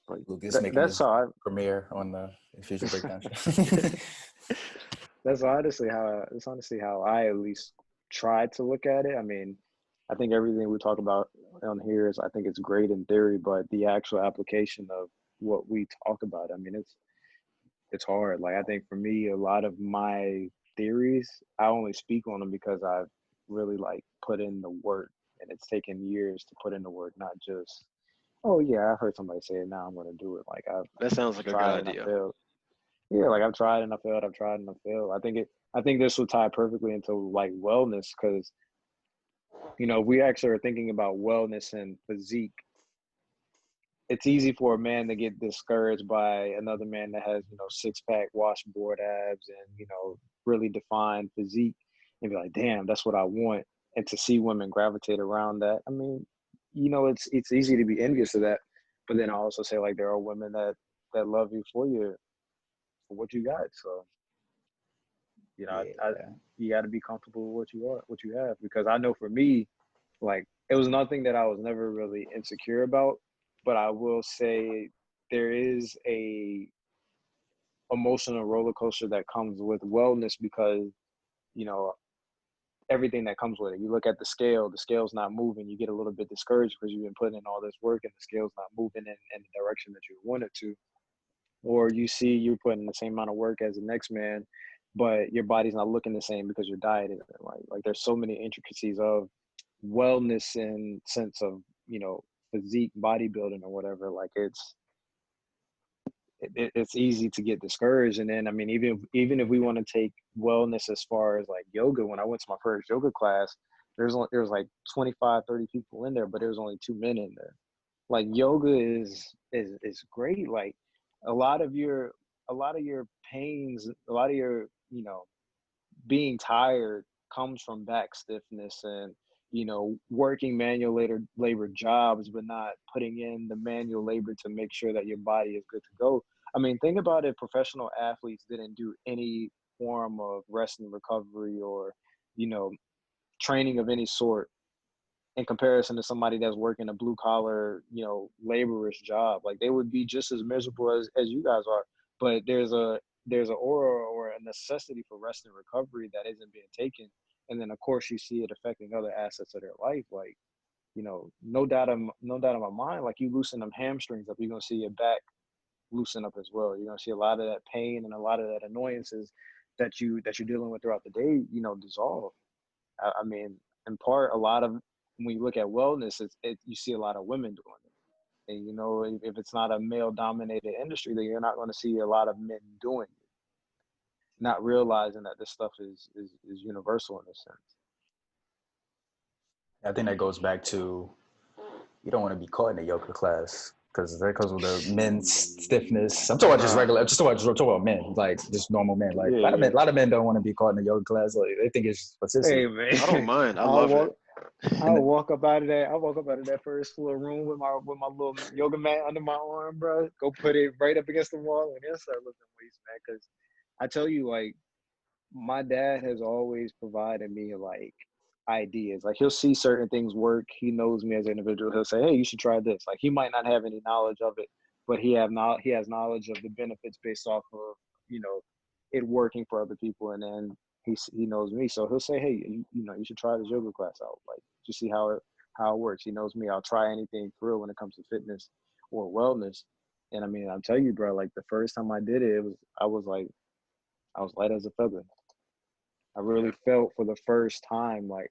But Lucas making that's his how premiere on the Infusion Breakdown show. that's honestly how I at least tried to look at it. I mean, I think everything we talk about on here I think it's great in theory, but the actual application of what we talk about, I mean, it's hard. Like, I think for me, a lot of my theories, I only speak on them because I've really like put in the work, and it's taken years to put in the work, not just, oh yeah, I've heard somebody say it, now I'm going to do it. Like, I've That sounds like a good tried and I idea. failed. Yeah, like, I've tried and I failed. I've tried and I failed. I think this will tie perfectly into like wellness, because if we actually are thinking about wellness and physique, it's easy for a man to get discouraged by another man that has, six-pack washboard abs and, really defined physique, and be like, damn, that's what I want. And to see women gravitate around that, I mean, it's easy to be envious of that. But then I also say, like, there are women that love you for what you got. So, Yeah. you got to be comfortable with what you have. Because I know for me, like, it was nothing that I was never really insecure about, but I will say there is a emotional roller coaster that comes with wellness, because, everything that comes with it. You look at the scale's not moving. You get a little bit discouraged because you've been putting in all this work and the scale's not moving in the direction that you want it to. Or you see you're putting the same amount of work as the next man, but your body's not looking the same because you're dieting. Like there's so many intricacies of wellness in sense of, physique, bodybuilding or whatever. Like, it's easy to get discouraged. And then, I mean, even if we want to take wellness as far as like yoga, when I went to my first yoga class, there was like 25, 30 people in there, but there was only 2 men in there. Like, yoga is great. Like, a lot of your pains, a lot of your, being tired comes from back stiffness and, working manual labor jobs, but not putting in the manual labor to make sure that your body is good to go. I mean, think about if professional athletes didn't do any form of rest and recovery or, training of any sort, in comparison to somebody that's working a blue collar, laborer's job. Like, they would be just as miserable as you guys are. But there's an aura or a necessity for rest and recovery that isn't being taken. And then, of course, you see it affecting other assets of their life. Like, no doubt in my mind, like, you loosen them hamstrings up, you're gonna see your back loosen up as well. You're gonna see a lot of that pain and a lot of that annoyances that you're dealing with throughout the day, dissolve. I mean, in part, a lot of, when you look at wellness, you see a lot of women doing it. And, if it's not a male-dominated industry, then you're not going to see a lot of men doing it, not realizing that this stuff is universal in a sense. I think that goes back to, you don't want to be caught in a yoga class because that comes with the men's stiffness. I'm talking about just regular. I'm just talking about men, like just normal men. Like, Yeah, a lot of men don't want to be caught in a yoga class. Like, they think it's for sissy. Hey, man, I don't mind. I love it. I'll walk up out of that first floor room with my little yoga mat under my arm, bro. Go put it right up against the wall and then start lifting weights, man. Because I tell you, like, my dad has always provided me like ideas. Like, he'll see certain things work. He knows me as an individual. He'll say, "Hey, you should try this." Like, he might not have any knowledge of it, but he has knowledge of the benefits based off of, it working for other people. And then he knows me, so he'll say, "Hey, you should try this yoga class out. Like, just see how it works." He knows me. I'll try anything through when it comes to fitness or wellness. And I mean, I'll tell you, bro, like, the first time I did it, I was light as a feather. I really felt for the first time, like,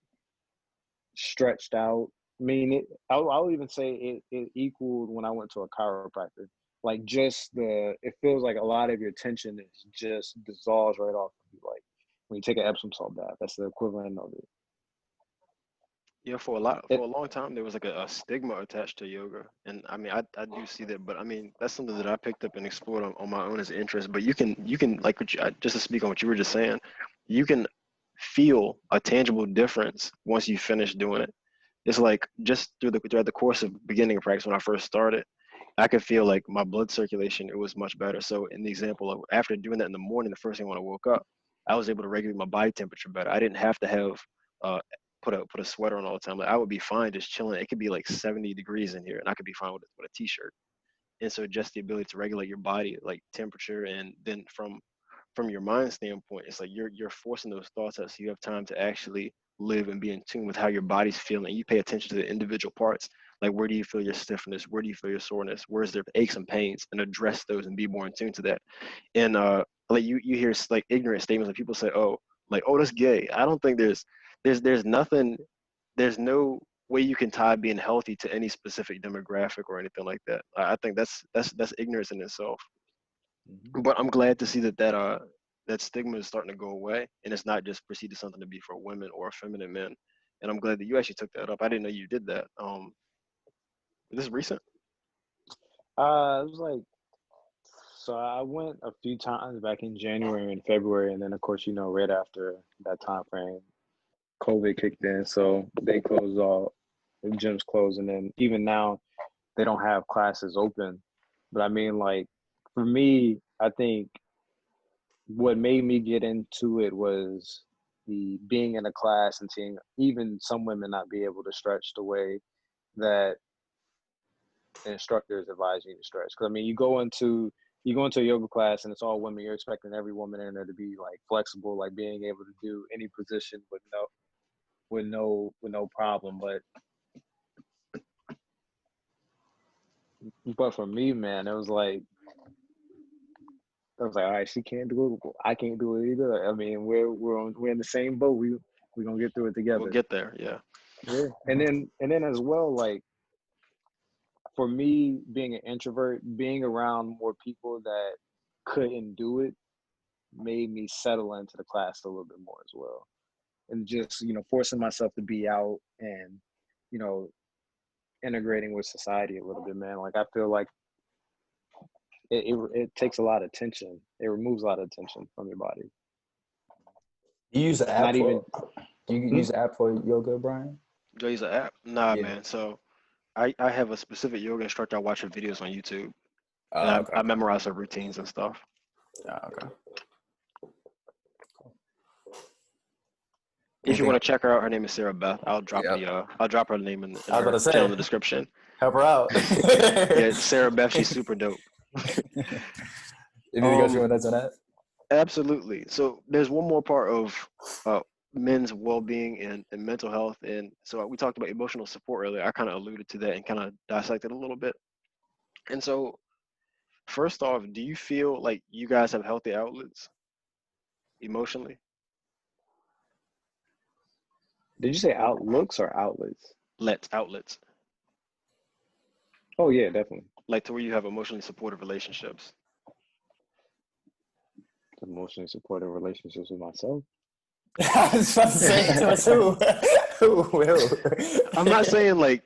stretched out. I mean, I'll even say it equaled when I went to a chiropractor. Like, it feels like a lot of your tension is just dissolves right off of you. Like, when you take an Epsom salt bath, that's the equivalent of it. Yeah, for a long time there was like a stigma attached to yoga, and I mean, I do see that, but I mean, that's something that I picked up and explored on my own as an interest. But you can like just to speak on what you were just saying, you can feel a tangible difference once you finish doing it. It's like just throughout the course of beginning practice when I first started, I could feel like my blood circulation, it was much better. So in the example of after doing that in the morning, the first thing when I woke up, I was able to regulate my body temperature better. I didn't have to have uh, put a sweater on all the time. Like I would be fine just chilling. It could be like 70 degrees in here, and I could be fine with a t-shirt. And so just the ability to regulate your body, like temperature, and then from your mind standpoint, it's like you're forcing those thoughts out so you have time to actually live and be in tune with how your body's feeling. You pay attention to the individual parts, like where do you feel your stiffness, where do you feel your soreness, where's there aches and pains, and address those and be more in tune to that. And like you hear like ignorant statements when people say, oh, like, oh, that's gay. I don't think there's nothing, there's no way you can tie being healthy to any specific demographic or anything like that. I think that's ignorance in itself. But I'm glad to see that stigma is starting to go away, and it's not just perceived as something to be for women or feminine men. And I'm glad that you actually took that up. I didn't know you did that. This is recent. It was like, so I went a few times back in January and February, and then of course, right after that time frame, COVID kicked in, so they closed all the gyms closed, and then even now they don't have classes open. But I mean, like for me, I think what made me get into it was the being in a class and seeing even some women not be able to stretch the way that the instructors advise you to stretch. Because I mean, you go into a yoga class and it's all women. You're expecting every woman in there to be like flexible, like being able to do any position with no problem. But for me, man, it was like I was like, all right, she can't do it. I can't do it either. I mean, we're in the same boat. We're gonna get through it We'll together. get there. Yeah. Yeah. And then as well, like for me, being an introvert, being around more people that couldn't do it made me settle into the class a little bit more as well. And just, forcing myself to be out and, you know, integrating with society a little bit, man. Like I feel like it takes a lot of tension. It removes a lot of tension from your body. You use the app Not even. for you use the app for yoga, Brian? Do you use an app? Nah, Yeah. man. So I have a specific yoga instructor. I watch her videos on YouTube, and Oh, okay. I memorize her routines and stuff. Oh, okay. If you Anything want else? to check her out, her name is Sarah Beth. Yep. I'll drop her name in I was about her to channel in say, the description. help her out. Yeah, Sarah Beth, she's super dope. Anything else you want to add to that? Absolutely. So there's one more part of men's well-being and mental health, and so we talked about emotional support earlier. I kind of alluded to that and kind of dissected a little bit. And so, first off, do you feel like you guys have healthy outlets emotionally? Did you say outlooks or outlets? Outlets, Oh yeah, definitely. like to where you have emotionally supportive relationships. Emotionally supportive relationships with myself. I was about to say to us, who? I'm not saying like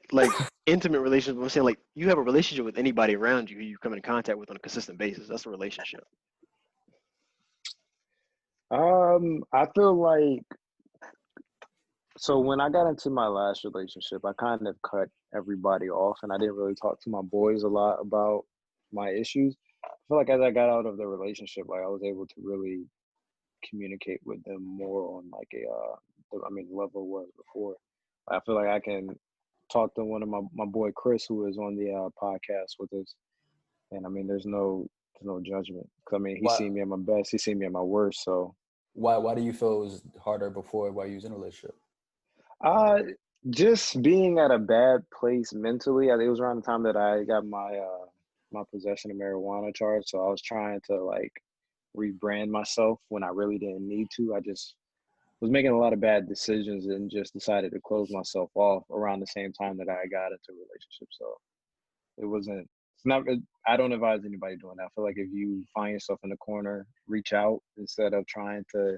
intimate relationships. I'm saying like you have a relationship with anybody around you who you come in contact with on a consistent basis. That's a relationship. I feel like so when I got into my last relationship, I kind of cut everybody off, and I didn't really talk to my boys a lot about my issues. I feel like as I got out of the relationship, like I was able to really communicate with them more on like the level it was before. I feel like I can talk to one of my boy Chris, who is on the podcast with us, and I mean, there's no judgment. 'Cause I mean, he why? seen me at my best, he seen me at my worst. So, Why do you feel it was harder before while you was in a relationship? uh, just being at a bad place mentally. It was around the time that I got my possession of marijuana charge. So I was trying to like rebrand myself when I really didn't need to. I just was making a lot of bad decisions and just decided to close myself off around the same time that I got into a relationship. So it wasn't, it's not, I don't advise anybody doing that. I feel like if you find yourself in the corner, reach out instead of trying to,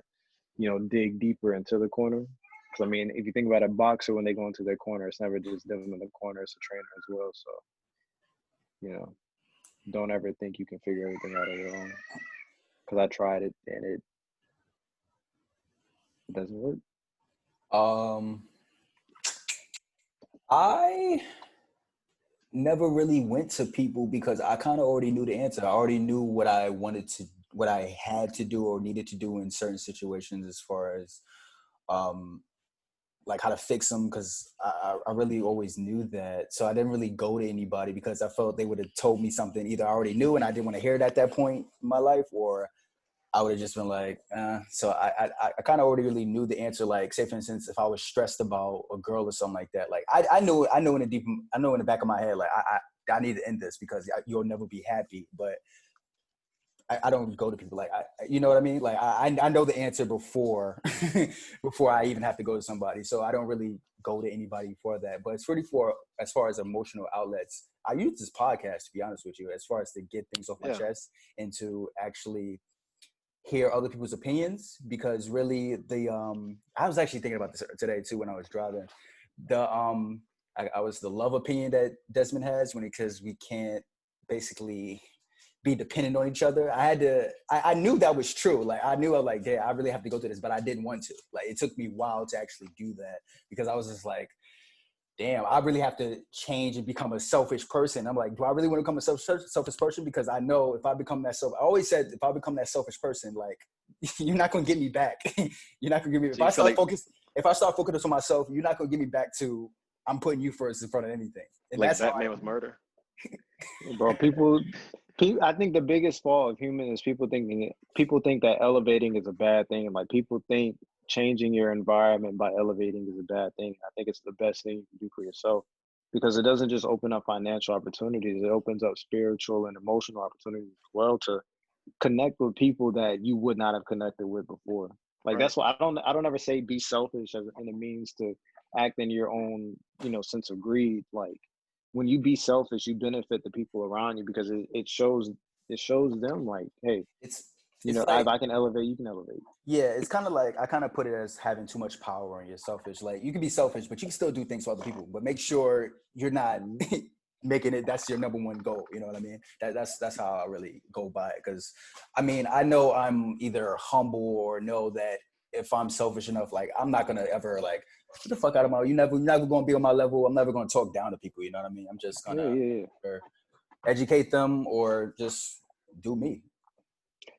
dig deeper into the corner. Because I mean, if you think about a boxer, when they go into their corner, it's never just them in the corner, it's a trainer as well. So, you know, don't ever think you can figure everything out on your own. Because I tried it and It doesn't work. I never really went to people because I kind of already knew the answer. I already knew what I what I had to do or needed to do in certain situations as far as like how to fix them, because I really always knew that. So I didn't really go to anybody because I felt they would have told me something either I already knew and I didn't want to hear it at that point in my life, or I would have just been like, So I kind of already really knew the answer. Like, say for instance, if I was stressed about a girl or something like that, like I know in the back of my head, like I need to end this because you'll never be happy. But I don't go to people like you know what I mean? Like I know the answer before before I even have to go to somebody. So I don't really go to anybody for that. But it's really as far as emotional outlets, I use this podcast, to be honest with you, as far as to get things off my chest and to actually hear other people's opinions, because really I was actually thinking about this today too when I was driving. I was the love opinion that Desmond has because we can't basically be dependent on each other. I knew that was true. Like I knew I was like, yeah, I really have to go through this, but I didn't want to. Like it took me a while to actually do that because I was just like, damn, I really have to change and become a selfish person. I'm like, do I really want to become a selfish person? Because I know if I become that I always said, if I become that selfish person, like, you're not going to get me back. You're not going to give me, So if I start focusing on myself, you're not going to get me back to, I'm putting you first in front of anything. And like that's Batman with murder. Bro, people, I think the biggest fault of human is people think that elevating is a bad thing. Like people think changing your environment by elevating is a bad thing. I think it's the best thing you can do for yourself because it doesn't just open up financial opportunities. It opens up spiritual and emotional opportunities as well to connect with people that you would not have connected with before. Like Right. that's why I don't ever say be selfish as in a means to act in your own, sense of greed. Like when you be selfish, you benefit the people around you because it shows them like, hey, it's if like, I can elevate, you can elevate. yeah, it's kind of like, I kind of put it as having too much power and you're selfish. Like you can be selfish, but you can still do things for other people, but make sure you're not making it, that's your number one goal. You know what I mean? That's how I really go by it. Cause I mean, I know I'm either humble or know that if I'm selfish enough, like I'm not going to ever like, get the fuck out of my, you're never going to be on my level. I'm never going to talk down to people. You know what I mean? I'm just going to educate them or just do me.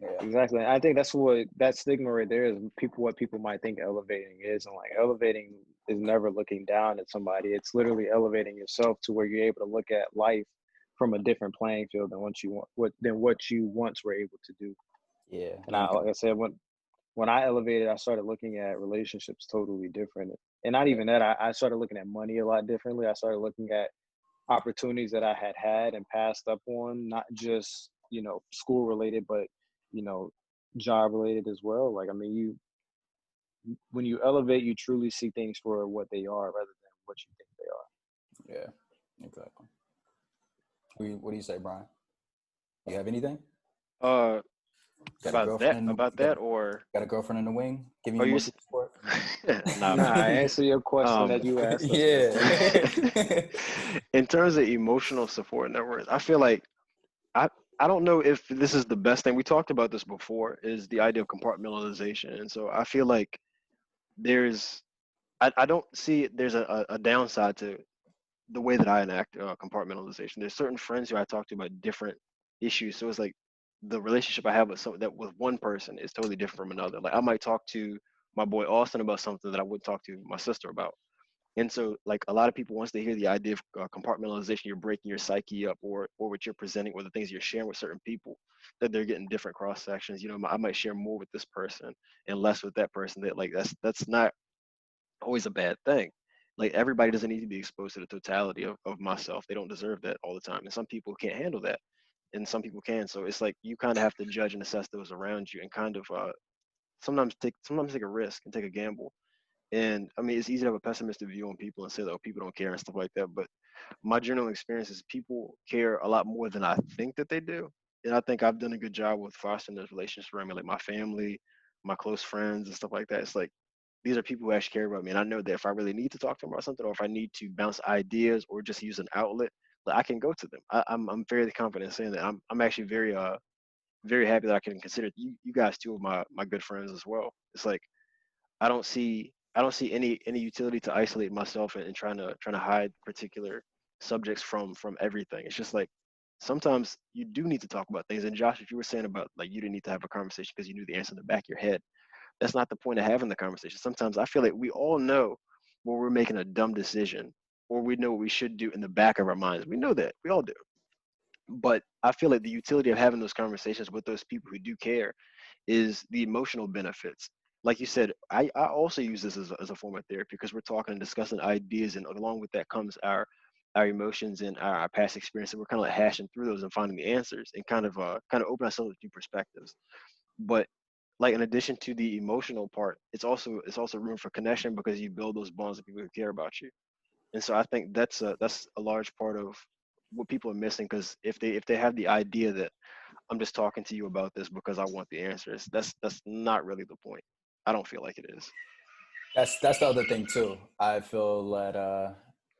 Yeah. Exactly. I think that's what that stigma right there is what people might think elevating is. And like elevating is never looking down at somebody. It's literally elevating yourself to where you're able to look at life from a different playing field than what you once were able to do. Yeah. And like I said, when I elevated, I started looking at relationships totally different. And not even that, I started looking at money a lot differently. I started looking at opportunities that I had and passed up on, not just, school related, but, job related as well. Like, I mean, when you elevate, you truly see things for what they are rather than what you think they are. Yeah, exactly. What do you say, Brian? You have anything? Got about that, or got a girlfriend in the wing giving you emotional support? Nah, answer your question that you asked us. Yeah. In terms of emotional support networks, I feel like I don't know if this is the best thing. We talked about this before, is the idea of compartmentalization. And so I feel like I don't see there's a downside to the way that I enact compartmentalization. There's certain friends who I talk to about different issues. So it's like the relationship I have with one person is totally different from another. Like I might talk to my boy Austin about something that I wouldn't talk to my sister about. And so, like a lot of people, once they hear the idea of compartmentalization, you're breaking your psyche up, or what you're presenting, or the things you're sharing with certain people, that they're getting different cross sections. I might share more with this person and less with that person. That like that's not always a bad thing. Like everybody doesn't need to be exposed to the totality of myself. They don't deserve that all the time, and some people can't handle that, and some people can. So it's like you kind of have to judge and assess those around you, and kind of sometimes take a risk and take a gamble. And I mean, it's easy to have a pessimistic view on people and say that, oh, people don't care and stuff like that. But my general experience is people care a lot more than I think that they do. And I think I've done a good job with fostering those relationships around me, like my family, my close friends, and stuff like that. It's like these are people who actually care about me. And I know that if I really need to talk to them about something, or if I need to bounce ideas or just use an outlet, like I can go to them. I'm fairly confident saying that. I'm actually very happy that I can consider you guys two of my good friends as well. It's like I don't see any utility to isolate myself and trying to hide particular subjects from everything. It's just like sometimes you do need to talk about things. And Josh, if you were saying about like you didn't need to have a conversation because you knew the answer in the back of your head, that's not the point of having the conversation. Sometimes I feel like we all know when we're making a dumb decision or we know what we should do in the back of our minds. We know that. We all do. But I feel like the utility of having those conversations with those people who do care is the emotional benefits. Like you said, I also use this as a form of therapy because we're talking and discussing ideas, and along with that comes our emotions and our past experiences. We're kind of like hashing through those and finding the answers and kind of open ourselves to new perspectives. But like in addition to the emotional part, it's also room for connection because you build those bonds with people who care about you. And so I think that's a large part of what people are missing because if they have the idea that I'm just talking to you about this because I want the answers, that's not really the point. I don't feel like it is. That's the other thing too. I feel that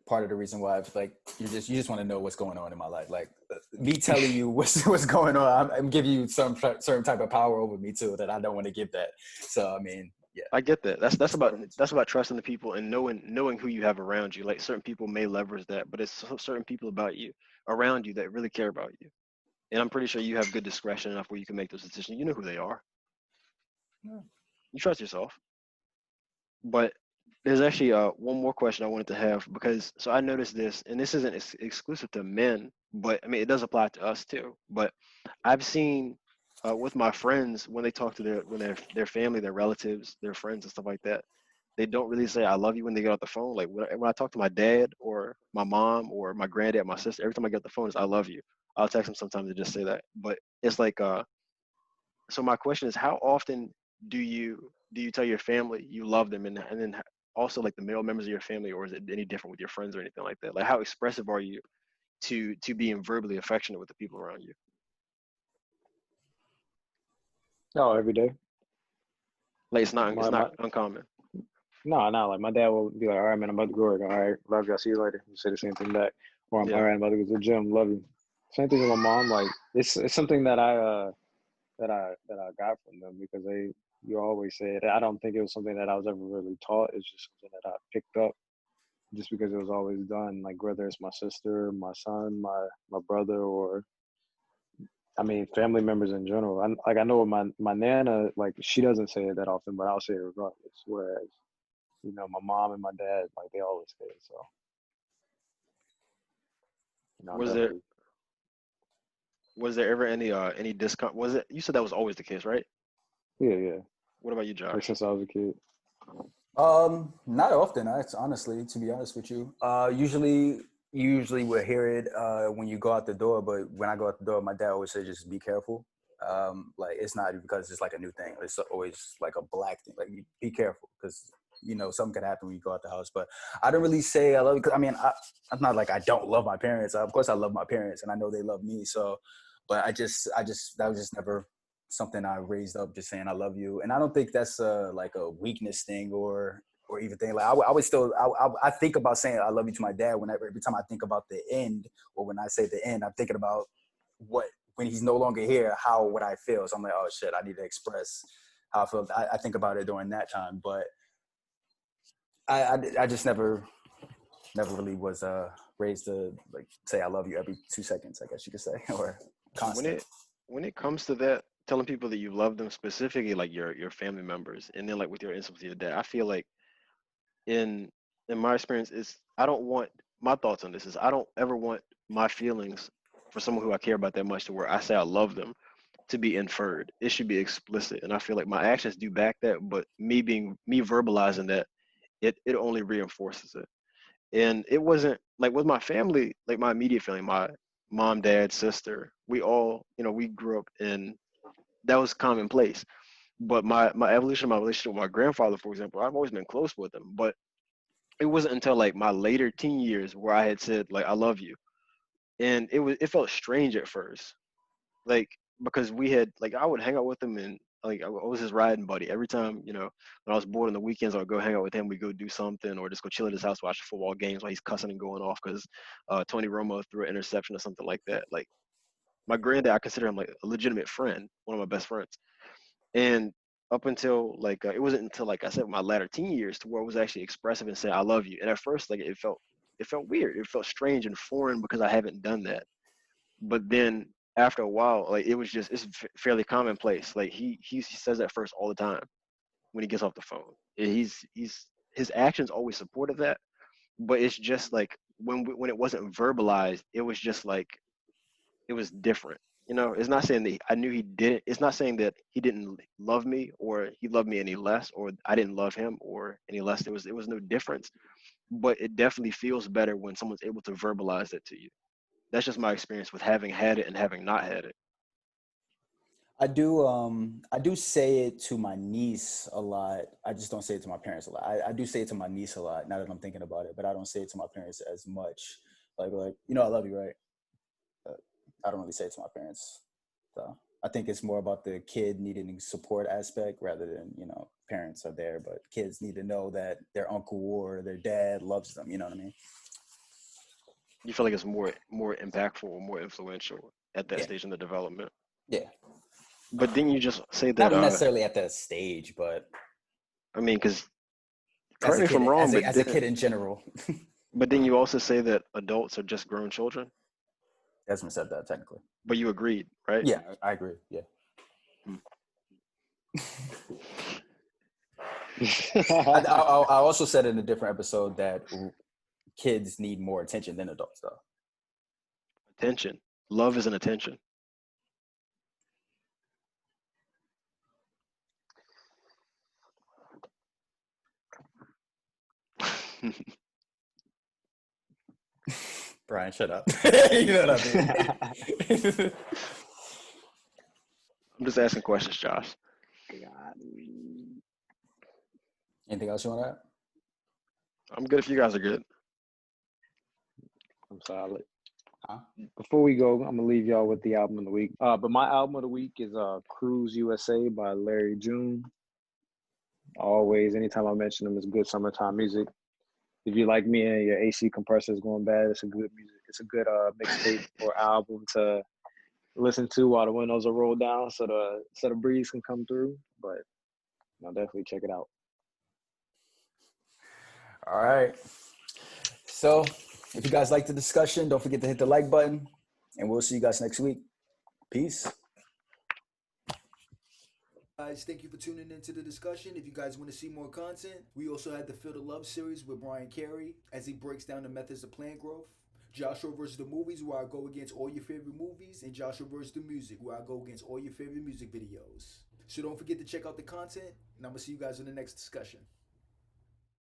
part of the reason why it's like you just want to know what's going on in my life. Like me telling you what's going on, I'm giving you some certain type of power over me too that I don't want to give that. So I mean, yeah, I get that. That's that's about part of it. that's about trusting the people and knowing who you have around you. Like certain people may leverage that, but it's certain people about you around you that really care about you. And I'm pretty sure you have good discretion enough where you can make those decisions. You know who they are. Yeah. You trust yourself. But there's actually one more question I wanted to have because so I noticed this, and this isn't exclusive to men, but I mean it does apply to us too. But I've seen with my friends when they talk to their family, their relatives, their friends, and stuff like that, they don't really say "I love you" when they get off the phone. Like when I talk to my dad or my mom or my granddad, my sister, every time I get off the phone is "I love you." I'll text them sometimes to just say that. But it's like so my question is, how often do you tell your family you love them, and then also like the male members of your family, or is it any different with your friends or anything like that? Like how expressive are you to being verbally affectionate with the people around you? Oh, every day. Like it's not it's My not my uncommon. No, no, like my dad will be like, all right, man, I'm about to go work. All right, love you. I'll see you later. You say the same thing back. Or I'm all Yeah, right, I'm about to go to the gym. Love you. Same thing with my mom. Like it's something that I got from them because they you always say it. I don't think it was something that I was ever really taught. It's just something that I picked up just because it was always done. Like whether it's my sister, my son, my brother, or I mean family members in general. I know my nana, like she doesn't say it that often, but I'll say it regardless. Whereas my mom and my dad, like they always say it. So, I'm was there definitely, was there ever any discount? Was it, you said that was always the case, right? yeah, yeah. What about you, Like Josh? since I was a kid. Not often. Honestly, to be honest with you, usually we'll hear it when you go out the door. But when I go out the door, my dad always says just be careful. Like it's not because it's like a new thing. It's always like a black thing. Like be careful because something could happen when you go out the house. But I don't really say I love you. 'Cause, I mean, I'm not like I don't love my parents. Of course, I love my parents, and I know they love me. So, but I just that was just never something I raised up just saying I love you. And I don't think that's like a weakness thing or even thing. Like I would still I think about saying I love you to my dad whenever every time I think about the end or when I say the end, I'm thinking about what when he's no longer here, how would I feel? So I'm like, oh shit, I need to express how I feel. I think about it during that time, but I just never really was raised to like say I love you every 2 seconds, I guess you could say, or When constant. it comes to that, telling people that you love them, specifically like your family members, and then like with your instance with your dad, I feel like in in my experience is I don't want my thoughts on this is I don't ever want my feelings for someone who I care about that much to where I say I love them to be inferred. It should be explicit. And I feel like my actions do back that, but me verbalizing that, it only reinforces it. And it wasn't like with my family, like my immediate family, my mom, dad, sister, we all, we grew up in that was commonplace. But my evolution, my relationship with my grandfather, for example, I've always been close with him. But it wasn't until like my later teen years where I had said like I love you, and it felt strange at first, like because we had like I would hang out with him and like I was his riding buddy every time when I was bored on the weekends I'd go hang out with him. We go do something or just go chill at his house watch football games while he's cussing and going off because Tony Romo threw an interception or something like that. Like my granddad, I consider him like a legitimate friend, one of my best friends, and up until like it wasn't until like I said my latter teen years to where I was actually expressive and saying I love you. And at first, like it felt weird. It felt strange and foreign because I haven't done that. But then after a while, like it was just it's fairly commonplace. Like he says that first all the time when he gets off the phone. He's his actions always supported that, but it's just like when it wasn't verbalized, it was just like it was different. You know, it's not saying that I knew he didn't. It's not saying that he didn't love me or he loved me any less, or I didn't love him or any less. It was no difference, but it definitely feels better when someone's able to verbalize it to you. That's just my experience with having had it and having not had it. I do say it to my niece a lot. I just don't say it to my parents a lot. I do say it to my niece a lot now that I'm thinking about it, but I don't say it to my parents as much. Like, I love you, right? I don't really say it to my parents. So I think it's more about the kid needing support aspect rather than, parents are there, but kids need to know that their uncle or their dad loves them. You know what I mean? You feel like it's more impactful or more influential at that Yeah. stage in the development. Yeah. But didn't you just say Not that? necessarily at that stage, but I mean, because as correct a me if kid, I'm wrong, as a kid in general. but didn't you also say that adults are just grown children? Desmond said that technically. But you agreed, right? Yeah, I agree. Yeah. I also said in a different episode that kids need more attention than adults, though. Attention. Love is an attention. Brian, shut up. You know what I mean? I'm just asking questions, Josh. Anything else you want to add? I'm good if you guys are good. I'm solid. Huh? Before we go, I'm gonna leave y'all with the album of the week. But my album of the week is Cruise USA by Larry June. Always, anytime I mention them, it's good summertime music. If you like me and your AC compressor is going bad, it's a good music. It's a good mixtape or album to listen to while the windows are rolled down, so the breeze can come through. But definitely check it out. All right. So, if you guys like the discussion, don't forget to hit the like button, and we'll see you guys next week. Peace. Guys, thank you for tuning into the discussion. If you guys want to see more content, we also had the Feel the Love series with Brian Carey as he breaks down the methods of plant growth. Joshua versus the movies, where I go against all your favorite movies, and Joshua versus the music, where I go against all your favorite music videos. So don't forget to check out the content, and I'm going to see you guys in the next discussion.